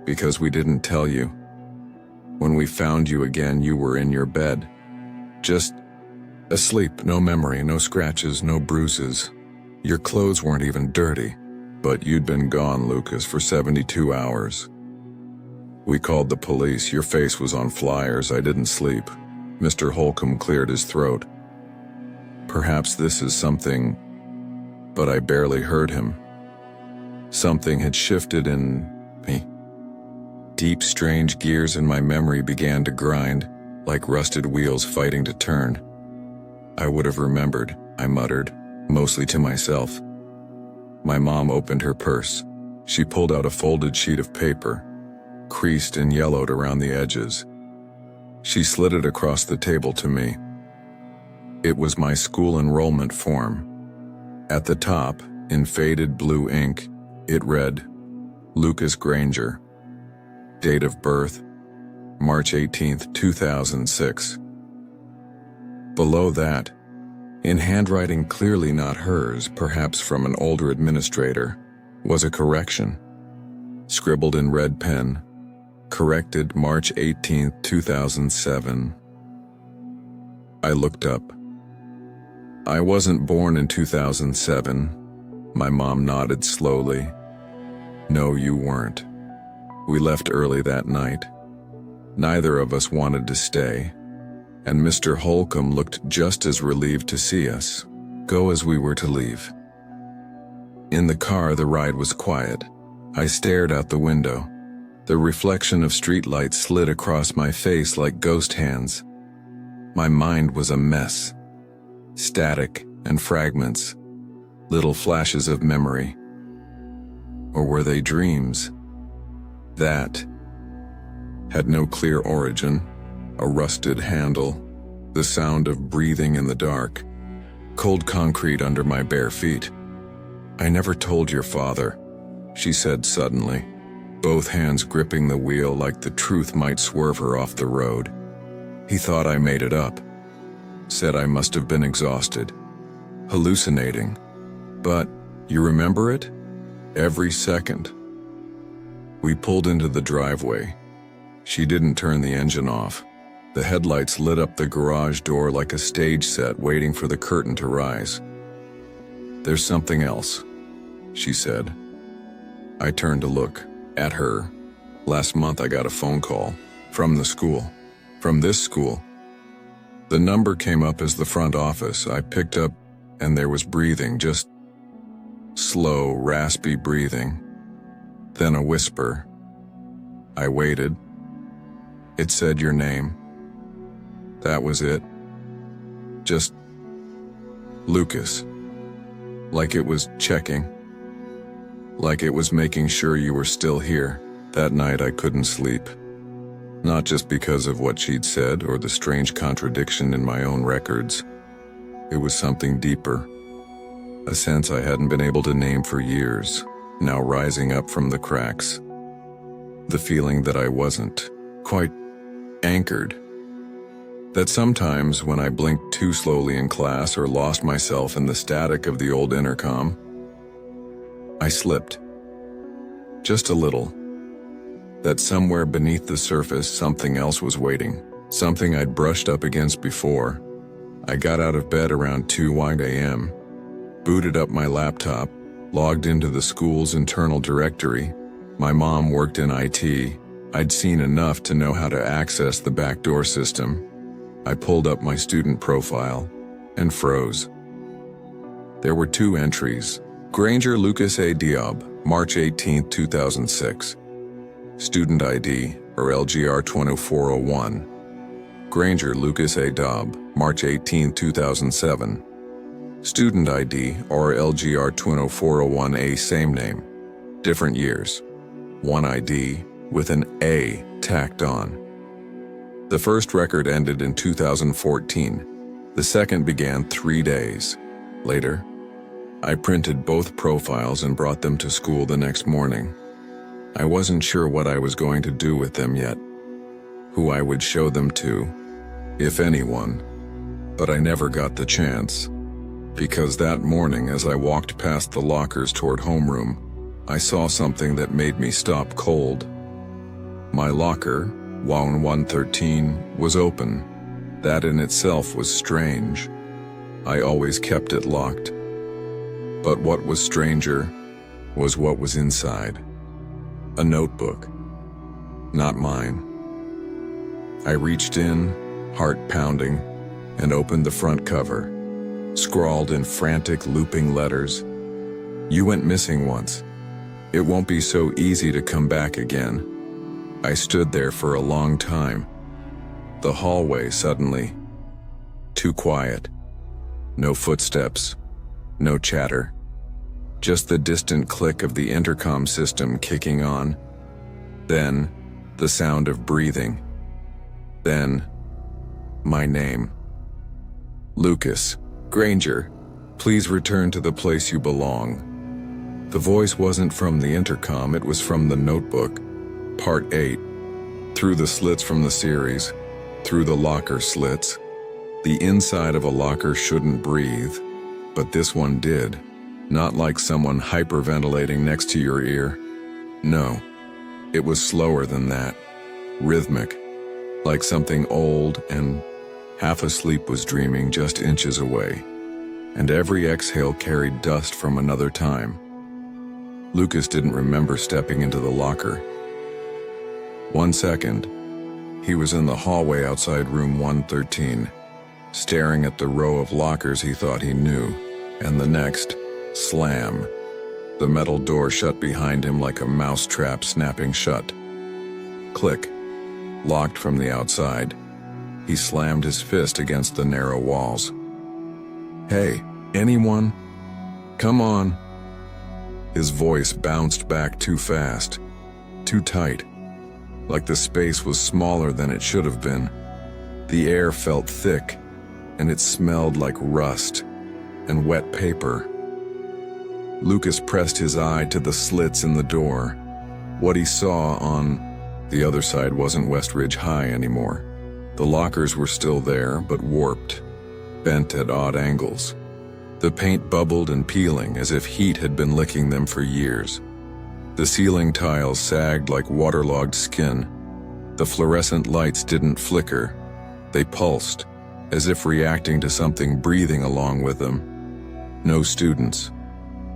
Because we didn't tell you. When we found you again, you were in your bed. Just asleep, no memory, no scratches, no bruises. Your clothes weren't even dirty. But you'd been gone, Lucas, for 72 hours. We called the police. Your face was on flyers. I didn't sleep. Mr. Holcomb cleared his throat. Perhaps this is something, but I barely heard him. Something had shifted in me. Deep, strange gears in my memory began to grind, like rusted wheels fighting to turn. I would have remembered, I muttered, mostly to myself. My mom opened her purse. She pulled out a folded sheet of paper, creased and yellowed around the edges. She slid it across the table to me. It was my school enrollment form. At the top, in faded blue ink, it read, Lucas Granger. Date of birth, March 18, 2006. Below that, In handwriting clearly not hers, perhaps from an older administrator, was a correction. Scribbled in red pen, corrected March 18, 2007. I looked up. I wasn't born in 2007. My mom nodded slowly. No, you weren't. We left early that night. Neither of us wanted to stay, and Mr. Holcomb looked just as relieved to see us go as we were to leave. In the car, the ride was quiet. I stared out the window. The reflection of streetlights slid across my face like ghost hands. My mind was a mess. Static and fragments, little flashes of memory. Or were they dreams? That had no clear origin, a rusted handle, the sound of breathing in the dark, cold concrete under my bare feet. I never told your father, she said suddenly, both hands gripping the wheel like the truth might swerve her off the road. He thought I made it up, said I must have been exhausted, hallucinating. But you remember it? Every second. We pulled into the driveway. She didn't turn the engine off. The headlights lit up the garage door like a stage set waiting for the curtain to rise. There's something else, she said. I turned to look at her. Last month I got a phone call from the school, from this school. The number came up as the front office. I picked up and there was breathing, just slow, raspy breathing. Then a whisper. I waited. It said your name. That was it. Just Lucas. Like it was checking. Like it was making sure you were still here. That night I couldn't sleep. Not just because of what she'd said or the strange contradiction in my own records. It was something deeper. A sense I hadn't been able to name for years, now rising up from the cracks. The feeling that I wasn't quite anchored. That sometimes when I blinked too slowly in class or lost myself in the static of the old intercom, I slipped. Just a little. That somewhere beneath the surface something else was waiting, something I'd brushed up against before. I got out of bed around 2 a.m., booted up my laptop, logged into the school's internal directory. My mom worked in IT. I'd seen enough to know how to access the backdoor system. I pulled up my student profile and froze. There were 2 entries. Granger Lucas A. Diab, March 18, 2006. Student ID, or LGR 20401. Granger Lucas A. Diab, March 18, 2007. Student ID, or LGR 20401A, same name. Different years. One ID, with an A tacked on. The first record ended in 2014. The second began 3 days later. I printed both profiles and brought them to school the next morning. I wasn't sure what I was going to do with them yet, who I would show them to, if anyone, but I never got the chance. Because that morning as I walked past the lockers toward homeroom, I saw something that made me stop cold. My locker, WOWN 113, was open. That in itself was strange. I always kept it locked. But what was stranger was what was inside. A notebook. Not mine. I reached in, heart pounding, and opened the front cover. Scrawled in frantic, looping letters. You went missing once. It won't be so easy to come back again. I stood there for a long time. The hallway suddenly too quiet. No footsteps, no chatter. Just the distant click of the intercom system kicking on. Then, the sound of breathing. Then, my name. Lucas, Granger, please return to the place you belong. The voice wasn't from the intercom, it was from the notebook. Part 8. Through the slits from the series, through the locker slits, The inside of a locker shouldn't breathe, but this one did. Not like someone hyperventilating next to your ear. No, it was slower than that. Rhythmic, like something old and half asleep was dreaming just inches away. And every exhale carried dust from another time. Lucas didn't remember stepping into the locker. 1 second, he was in the hallway outside room 113, staring at the row of lockers he thought he knew, and the next, slam. The metal door shut behind him like a mousetrap snapping shut. Click. Locked from the outside. He slammed his fist against the narrow walls. "Hey, anyone? Come on." His voice bounced back too fast, too tight, like the space was smaller than it should have been. The air felt thick, and it smelled like rust and wet paper. Lucas pressed his eye to the slits in the door. What he saw on the other side wasn't West Ridge High anymore. The lockers were still there, but warped, bent at odd angles. The paint bubbled and peeling as if heat had been licking them for years. The ceiling tiles sagged like waterlogged skin. The fluorescent lights didn't flicker. They pulsed, as if reacting to something breathing along with them. No students.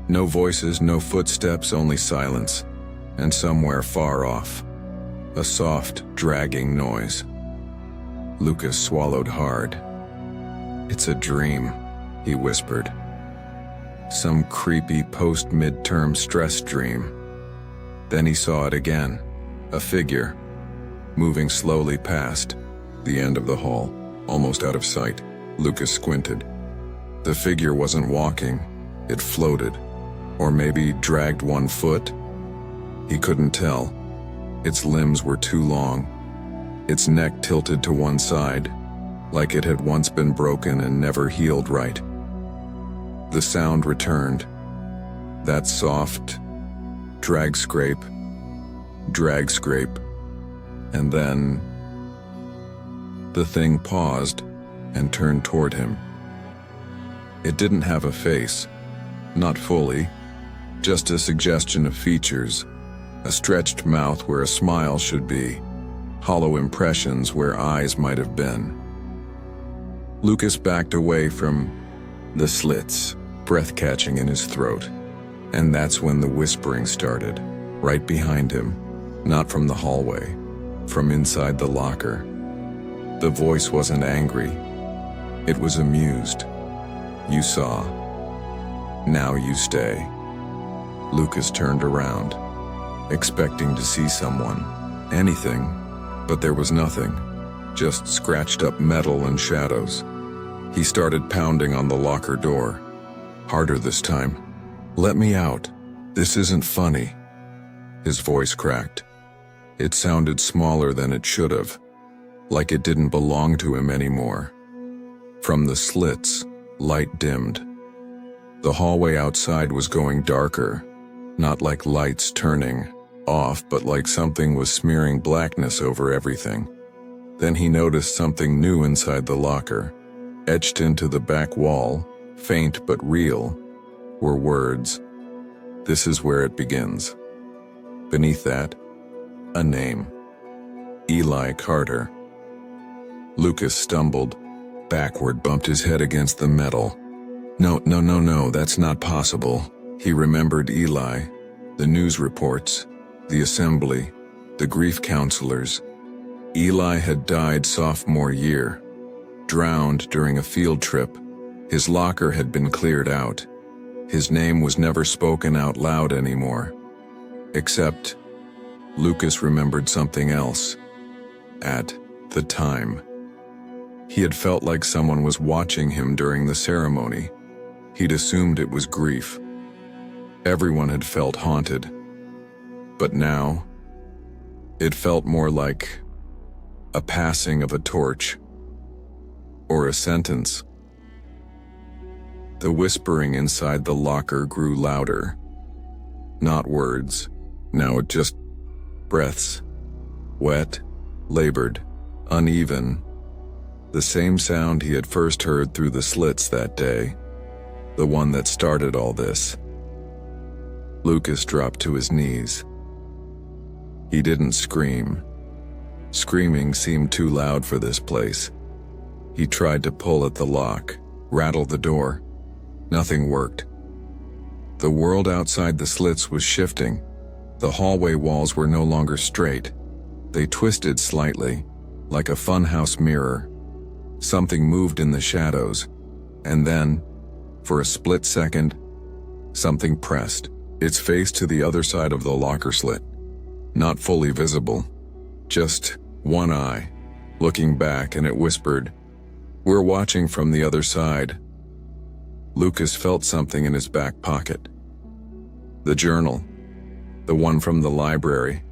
No voices, no footsteps, only silence. And somewhere far off, a soft, dragging noise. Lucas swallowed hard. "It's a dream," he whispered. Some creepy post-midterm stress dream. Then he saw it again, a figure, moving slowly past the end of the hall, almost out of sight. Lucas squinted. The figure wasn't walking, it floated, or maybe dragged 1 foot. He couldn't tell. Its limbs were too long, its neck tilted to one side, like it had once been broken and never healed right. The sound returned. That soft, drag scrape, and then the thing paused and turned toward him. It didn't have a face, not fully, just a suggestion of features, a stretched mouth where a smile should be, hollow impressions where eyes might have been. Lucas backed away from the slits, breath catching in his throat. And that's when the whispering started, right behind him, not from the hallway, from inside the locker. The voice wasn't angry. It was amused. "You saw. Now you stay." Lucas turned around, expecting to see someone, anything, but there was nothing, just scratched up metal and shadows. He started pounding on the locker door, harder this time. "Let me out. This isn't funny." His voice cracked. It sounded smaller than it should have, like it didn't belong to him anymore. From the slits, light dimmed. The hallway outside was going darker, not like lights turning off, but like something was smearing blackness over everything. Then he noticed something new inside the locker. Etched into the back wall, faint but real, were words. "This is where it begins." Beneath that, a name. Eli Carter. Lucas stumbled backward, bumped his head against the metal. No, that's not possible. He remembered Eli, the news reports, the assembly, the grief counselors. Eli had died sophomore year, drowned during a field trip. His locker had been cleared out. His name was never spoken out loud anymore. Except, Lucas remembered something else. At the time, he had felt like someone was watching him during the ceremony. He'd assumed it was grief. Everyone had felt haunted. But now, it felt more like a passing of a torch, or a sentence. The whispering inside the locker grew louder. Not words, now it just breaths. Wet, labored, uneven. The same sound he had first heard through the slits that day, the one that started all this. Lucas dropped to his knees. He didn't scream. Screaming seemed too loud for this place. He tried to pull at the lock, rattle the door. Nothing worked. The world outside the slits was shifting. The hallway walls were no longer straight. They twisted slightly, like a funhouse mirror. Something moved in the shadows, and then, for a split second, something pressed its face to the other side of the locker slit. Not fully visible, just one eye, looking back, and it whispered, "We're watching from the other side." Lucas felt something in his back pocket. The journal, the one from the library,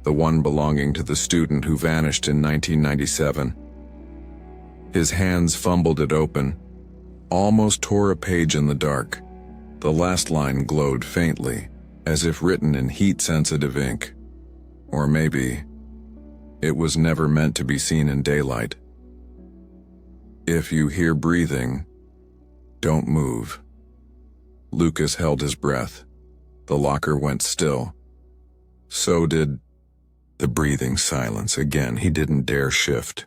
the one belonging to the student who vanished in 1997. His hands fumbled it open, almost tore a page in the dark. The last line glowed faintly, as if written in heat-sensitive ink. Or maybe it was never meant to be seen in daylight. "If you hear breathing, don't move." Lucas held his breath. The locker went still. So did the breathing silence. Again, he didn't dare shift,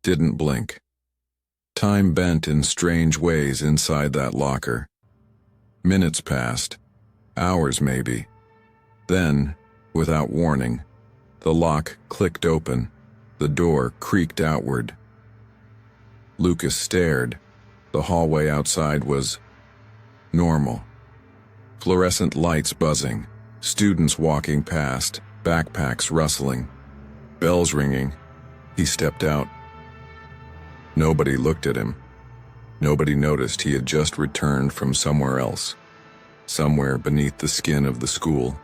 didn't blink. Time bent in strange ways inside that locker. Minutes passed, hours maybe. Then, without warning, the lock clicked open, the door creaked outward. Lucas stared. The hallway outside was normal. Fluorescent lights buzzing, students walking past, backpacks rustling, bells ringing. He stepped out. Nobody looked at him. Nobody noticed he had just returned from somewhere else, somewhere beneath the skin of the school.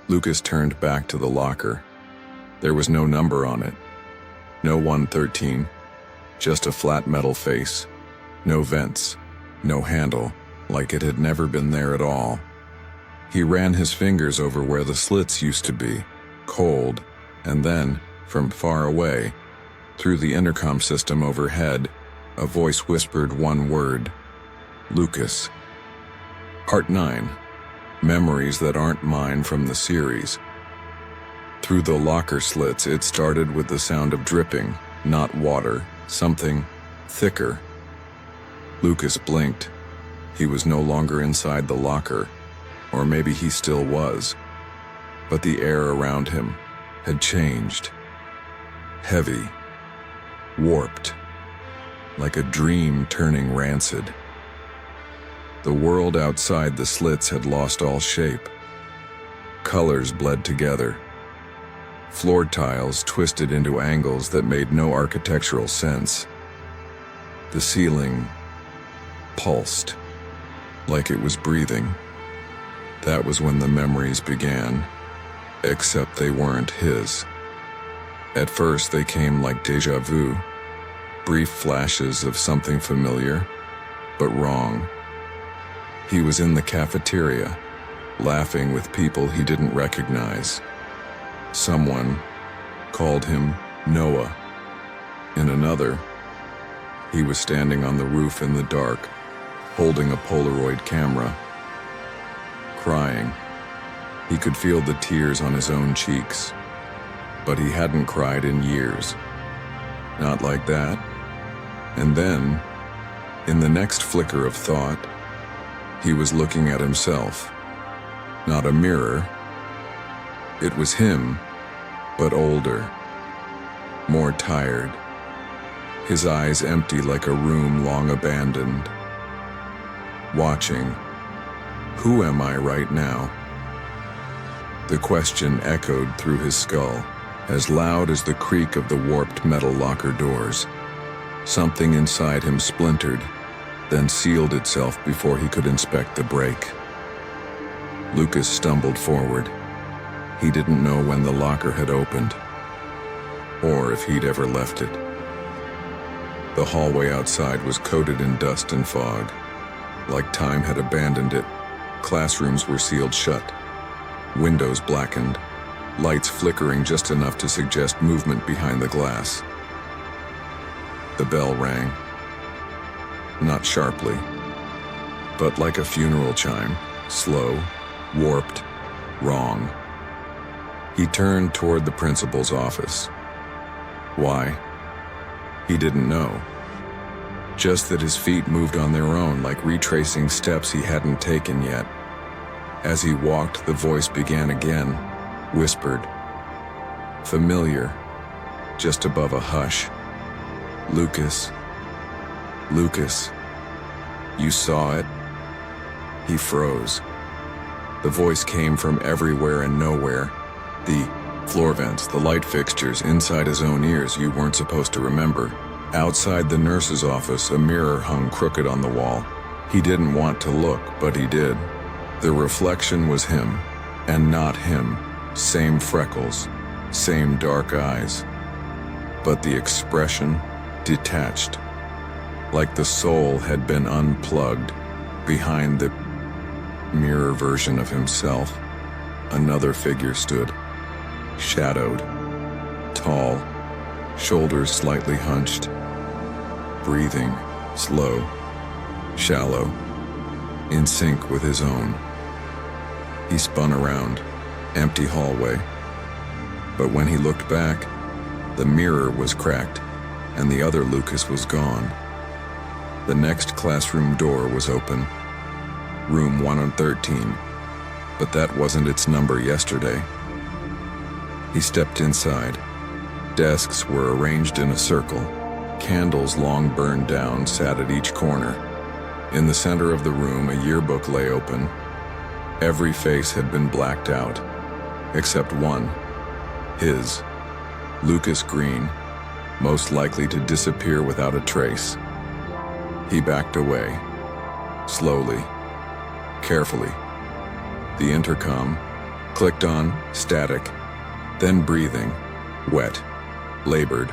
Lucas turned back to the locker. There was no number on it. No 113, just a flat metal face. No vents, no handle, like it had never been there at all. He ran his fingers over where the slits used to be, cold, and then, from far away, through the intercom system overhead, a voice whispered one word: Lucas. Part 9. Memories that aren't mine from the series. Through the locker slits, it started with the sound of dripping, not water, something thicker. Lucas blinked. He was no longer inside the locker, or maybe he still was, but the air around him had changed. Heavy, warped, like a dream turning rancid. The world outside the slits had lost all shape. Colors bled together. Floor tiles twisted into angles that made no architectural sense. The ceiling pulsed, like it was breathing. That was when the memories began, except they weren't his. At first they came like déjà vu, brief flashes of something familiar, but wrong. He was in the cafeteria, laughing with people he didn't recognize. Someone called him Noah. In another, he was standing on the roof in the dark, holding a Polaroid camera, crying. He could feel the tears on his own cheeks, but he hadn't cried in years. Not like that. And then, in the next flicker of thought, he was looking at himself. Not a mirror. It was him, but older, more tired. His eyes empty like a room long abandoned. Watching. Who am I right now? The question echoed through his skull, as loud as the creak of the warped metal locker doors. Something inside him splintered, then sealed itself before he could inspect the break. Lucas stumbled forward. He didn't know when the locker had opened, or if he'd ever left it. The hallway outside was coated in dust and fog. Like time had abandoned it, classrooms were sealed shut, windows blackened, lights flickering just enough to suggest movement behind the glass. The bell rang. Not sharply, but like a funeral chime, slow, warped, wrong. He turned toward the principal's office. Why? He didn't know. Just that his feet moved on their own, like retracing steps he hadn't taken yet. As he walked, the voice began again, whispered. Familiar, just above a hush. Lucas. Lucas. You saw it? He froze. The voice came from everywhere and nowhere. The floor vents, the light fixtures inside his own ears you weren't supposed to remember. Outside the nurse's office, a mirror hung crooked on the wall. He didn't want to look, but he did. The reflection was him, and not him. Same freckles, same dark eyes. But the expression, detached. Like the soul had been unplugged. Behind the mirror version of himself, another figure stood. Shadowed, tall, shoulders slightly hunched, breathing, slow, shallow, in sync with his own. He spun around, empty hallway. But when he looked back, the mirror was cracked, and the other Lucas was gone. The next classroom door was open, room 113, but that wasn't its number yesterday. He stepped inside. Desks were arranged in a circle. Candles long burned down sat at each corner. In the center of the room, a yearbook lay open. Every face had been blacked out, except one. His. Lucas Green, most likely to disappear without a trace. He backed away, slowly, carefully. The intercom clicked on, static, then breathing, wet, labored,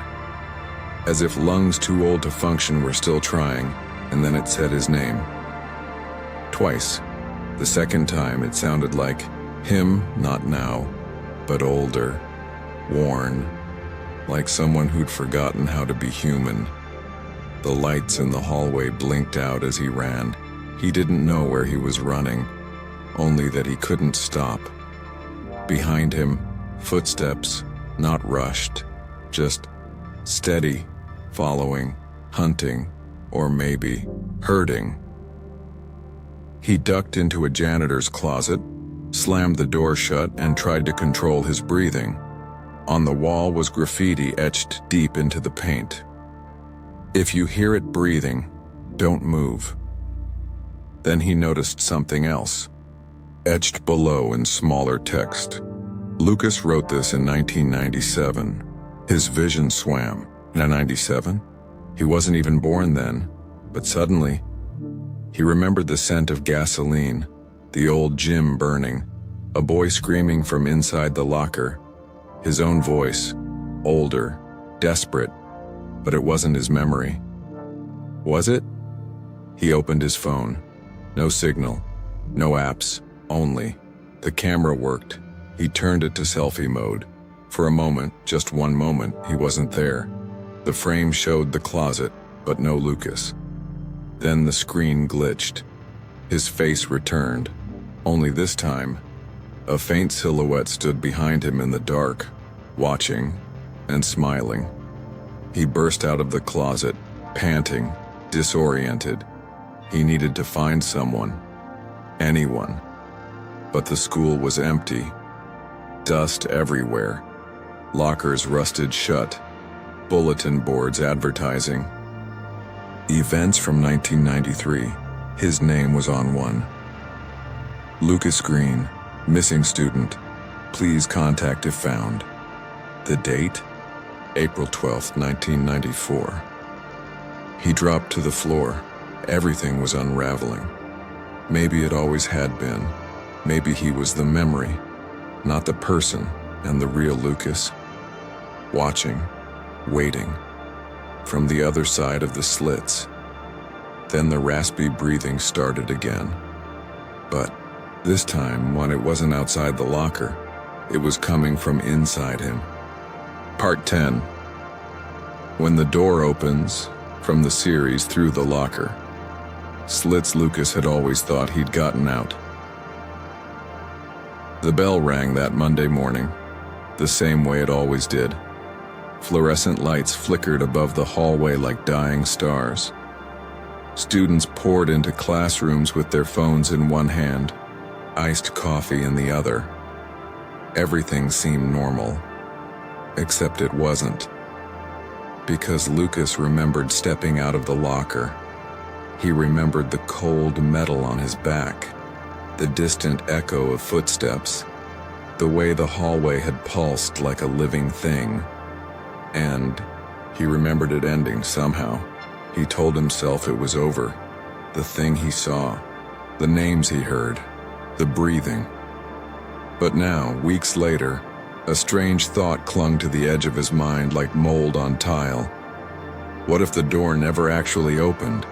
as if lungs too old to function were still trying, and then it said his name. Twice. The second time it sounded like him, not now, but older, worn, like someone who'd forgotten how to be human. The lights in the hallway blinked out as he ran. He didn't know where he was running, only that he couldn't stop. Behind him, footsteps, not rushed, just steady, following, hunting, or maybe herding. He ducked into a janitor's closet, slammed the door shut, and tried to control his breathing. On the wall was graffiti etched deep into the paint. If you hear it breathing, don't move. Then he noticed something else, etched below in smaller text. Lucas wrote this in 1997. His vision swam. Now 97? He wasn't even born then, but suddenly, he remembered the scent of gasoline, the old gym burning, a boy screaming from inside the locker, his own voice, older, desperate, but it wasn't his memory. Was it? He opened his phone. No signal, no apps, only. The camera worked. He turned it to selfie mode. For a moment, just one moment, he wasn't there. The frame showed the closet, but no Lucas. Then the screen glitched. His face returned. Only this time, a faint silhouette stood behind him in the dark, watching and smiling. He burst out of the closet, panting, disoriented. He needed to find someone, anyone. But the school was empty. Dust everywhere. Lockers rusted shut. Bulletin boards advertising. Events from 1993. His name was on one. Lucas Green, missing student. Please contact if found. The date? April 12th, 1994. He dropped to the floor. Everything was unraveling. Maybe it always had been. Maybe he was the memory, not the person, and the real Lucas. Watching, waiting, from the other side of the slits. Then the raspy breathing started again. But this time, when it wasn't outside the locker, it was coming from inside him. Part 10. When the door opens, from the series through the locker. Slits Lucas had always thought he'd gotten out. The bell rang that Monday morning, the same way it always did. Fluorescent lights flickered above the hallway like dying stars. Students poured into classrooms with their phones in one hand, iced coffee in the other. Everything seemed normal, except it wasn't. Because Lucas remembered stepping out of the locker. He remembered the cold metal on his back, the distant echo of footsteps, the way the hallway had pulsed like a living thing. And he remembered it ending somehow. He told himself it was over. The thing he saw, the names he heard, the breathing. But now, weeks later, a strange thought clung to the edge of his mind like mold on tile. What if the door never actually opened?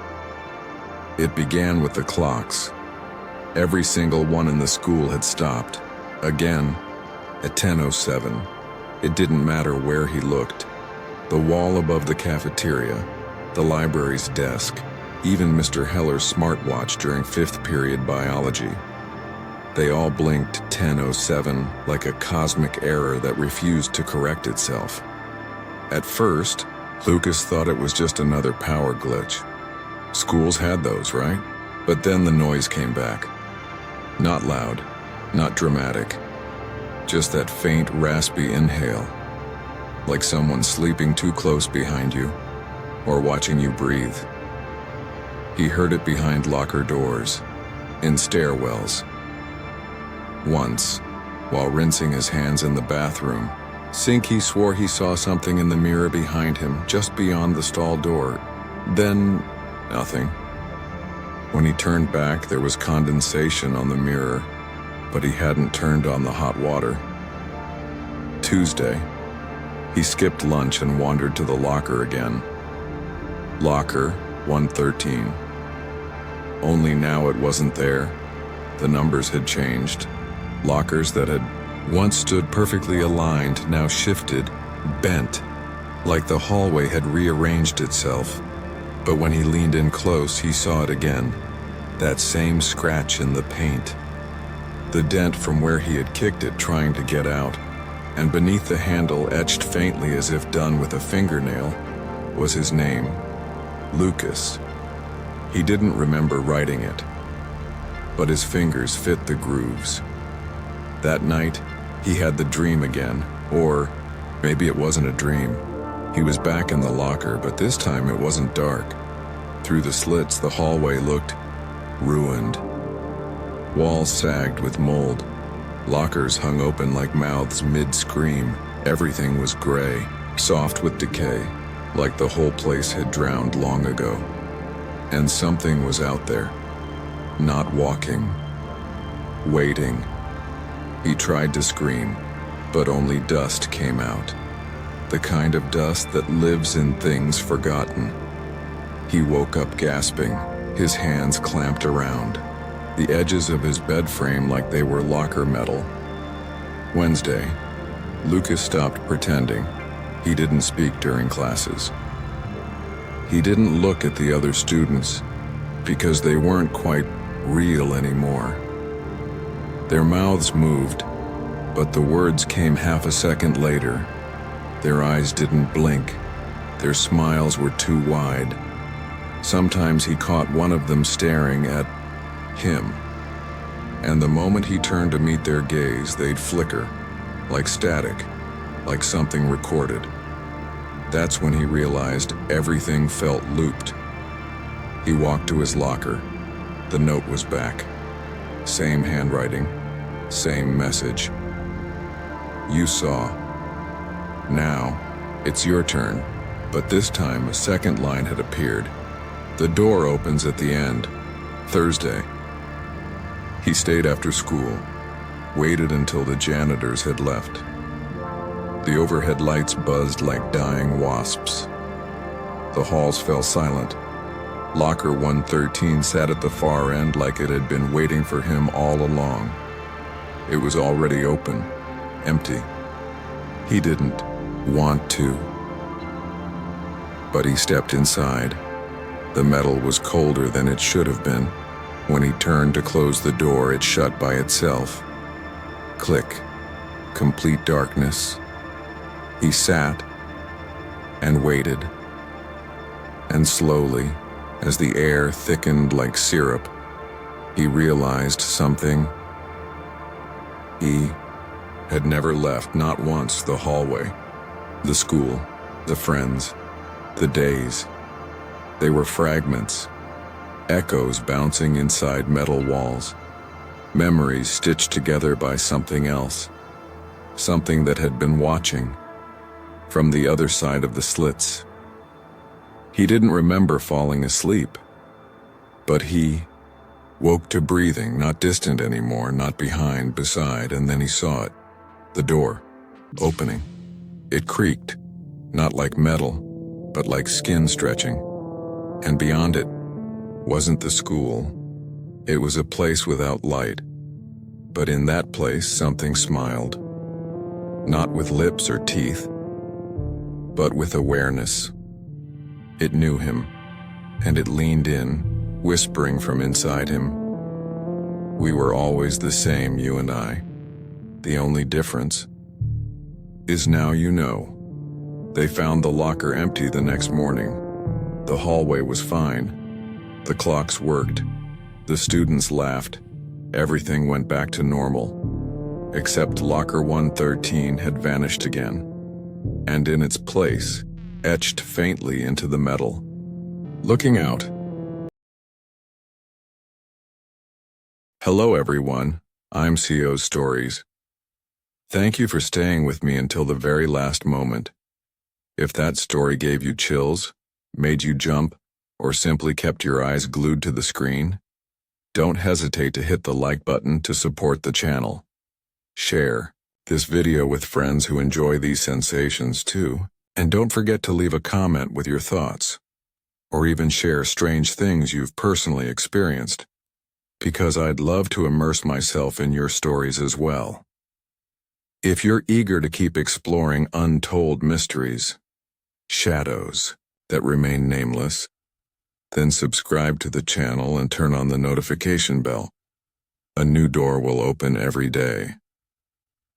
It began with the clocks. Every single one in the school had stopped. Again, at 10:07. It didn't matter where he looked. The wall above the cafeteria, the library's desk, even Mr. Heller's smartwatch during 5th period biology. They all blinked 10:07 like a cosmic error that refused to correct itself. At first, Lucas thought it was just another power glitch. Schools had those, right? But then the noise came back. Not loud, not dramatic, just that faint, raspy inhale, like someone sleeping too close behind you, or watching you breathe. He heard it behind locker doors, in stairwells. Once, while rinsing his hands in the bathroom sink, he swore he saw something in the mirror behind him, just beyond the stall door. Then, nothing. When he turned back, there was condensation on the mirror, but he hadn't turned on the hot water. Tuesday, he skipped lunch and wandered to the locker again. Locker 113. Only now it wasn't there. The numbers had changed. Lockers that had once stood perfectly aligned now shifted, bent, like the hallway had rearranged itself. But when he leaned in close, he saw it again. That same scratch in the paint. The dent from where he had kicked it trying to get out. And beneath the handle, etched faintly as if done with a fingernail, was his name, Lucas. He didn't remember writing it, but his fingers fit the grooves. That night, he had the dream again, or maybe it wasn't a dream. He was back in the locker, but this time it wasn't dark. Through the slits, the hallway looked ruined. Walls sagged with mold. Lockers hung open like mouths mid-scream. Everything was gray, soft with decay, like the whole place had drowned long ago. And something was out there, not walking, waiting. He tried to scream, but only dust came out. The kind of dust that lives in things forgotten. He woke up gasping, his hands clamped around the edges of his bed frame like they were locker metal. Wednesday, Lucas stopped pretending. He didn't speak during classes. He didn't look at the other students because they weren't quite real anymore. Their mouths moved, but the words came half a second later. Their eyes didn't blink. Their smiles were too wide. Sometimes he caught one of them staring at him, and the moment he turned to meet their gaze, they'd flicker, like static, like something recorded. That's when he realized everything felt looped. He walked to his locker. The note was back. Same handwriting, same message. You saw. Now, it's your turn. But this time, a second line had appeared. The door opens at the end. Thursday. He stayed after school, waited until the janitors had left. The overhead lights buzzed like dying wasps. The halls fell silent. Locker 113 sat at the far end like it had been waiting for him all along. It was already open, empty. He didn't want to. But he stepped inside. The metal was colder than it should have been. When he turned to close the door, it shut by itself. Click. Complete darkness. He sat and waited. And slowly, as the air thickened like syrup, he realized something. He had never left, not once, the hallway, the school, the friends, the days. They were fragments, echoes bouncing inside metal walls, memories stitched together by something else, something that had been watching from the other side of the slits. He didn't remember falling asleep, but he woke to breathing, not distant anymore, not behind, beside, and then he saw it. The door, opening. It creaked, not like metal, but like skin stretching. And beyond it wasn't the school. It was a place without light. But in that place, something smiled. Not with lips or teeth, but with awareness. It knew him, and it leaned in, whispering from inside him. We were always the same, you and I. The only difference is now you know. They found the locker empty the next morning. The hallway was fine. The clocks worked. The students laughed. Everything went back to normal. Except locker 113 had vanished again. And in its place, etched faintly into the metal. Looking out. Hello everyone, I'm Ceoz Stories. Thank you for staying with me until the very last moment. If that story gave you chills, made you jump, or simply kept your eyes glued to the screen, don't hesitate to hit the like button to support the channel. Share this video with friends who enjoy these sensations too, and don't forget to leave a comment with your thoughts, or even share strange things you've personally experienced, because I'd love to immerse myself in your stories as well. If you're eager to keep exploring untold mysteries, shadows that remain nameless, then subscribe to the channel and turn on the notification bell. A new door will open every day.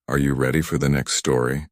Are you ready for the next story?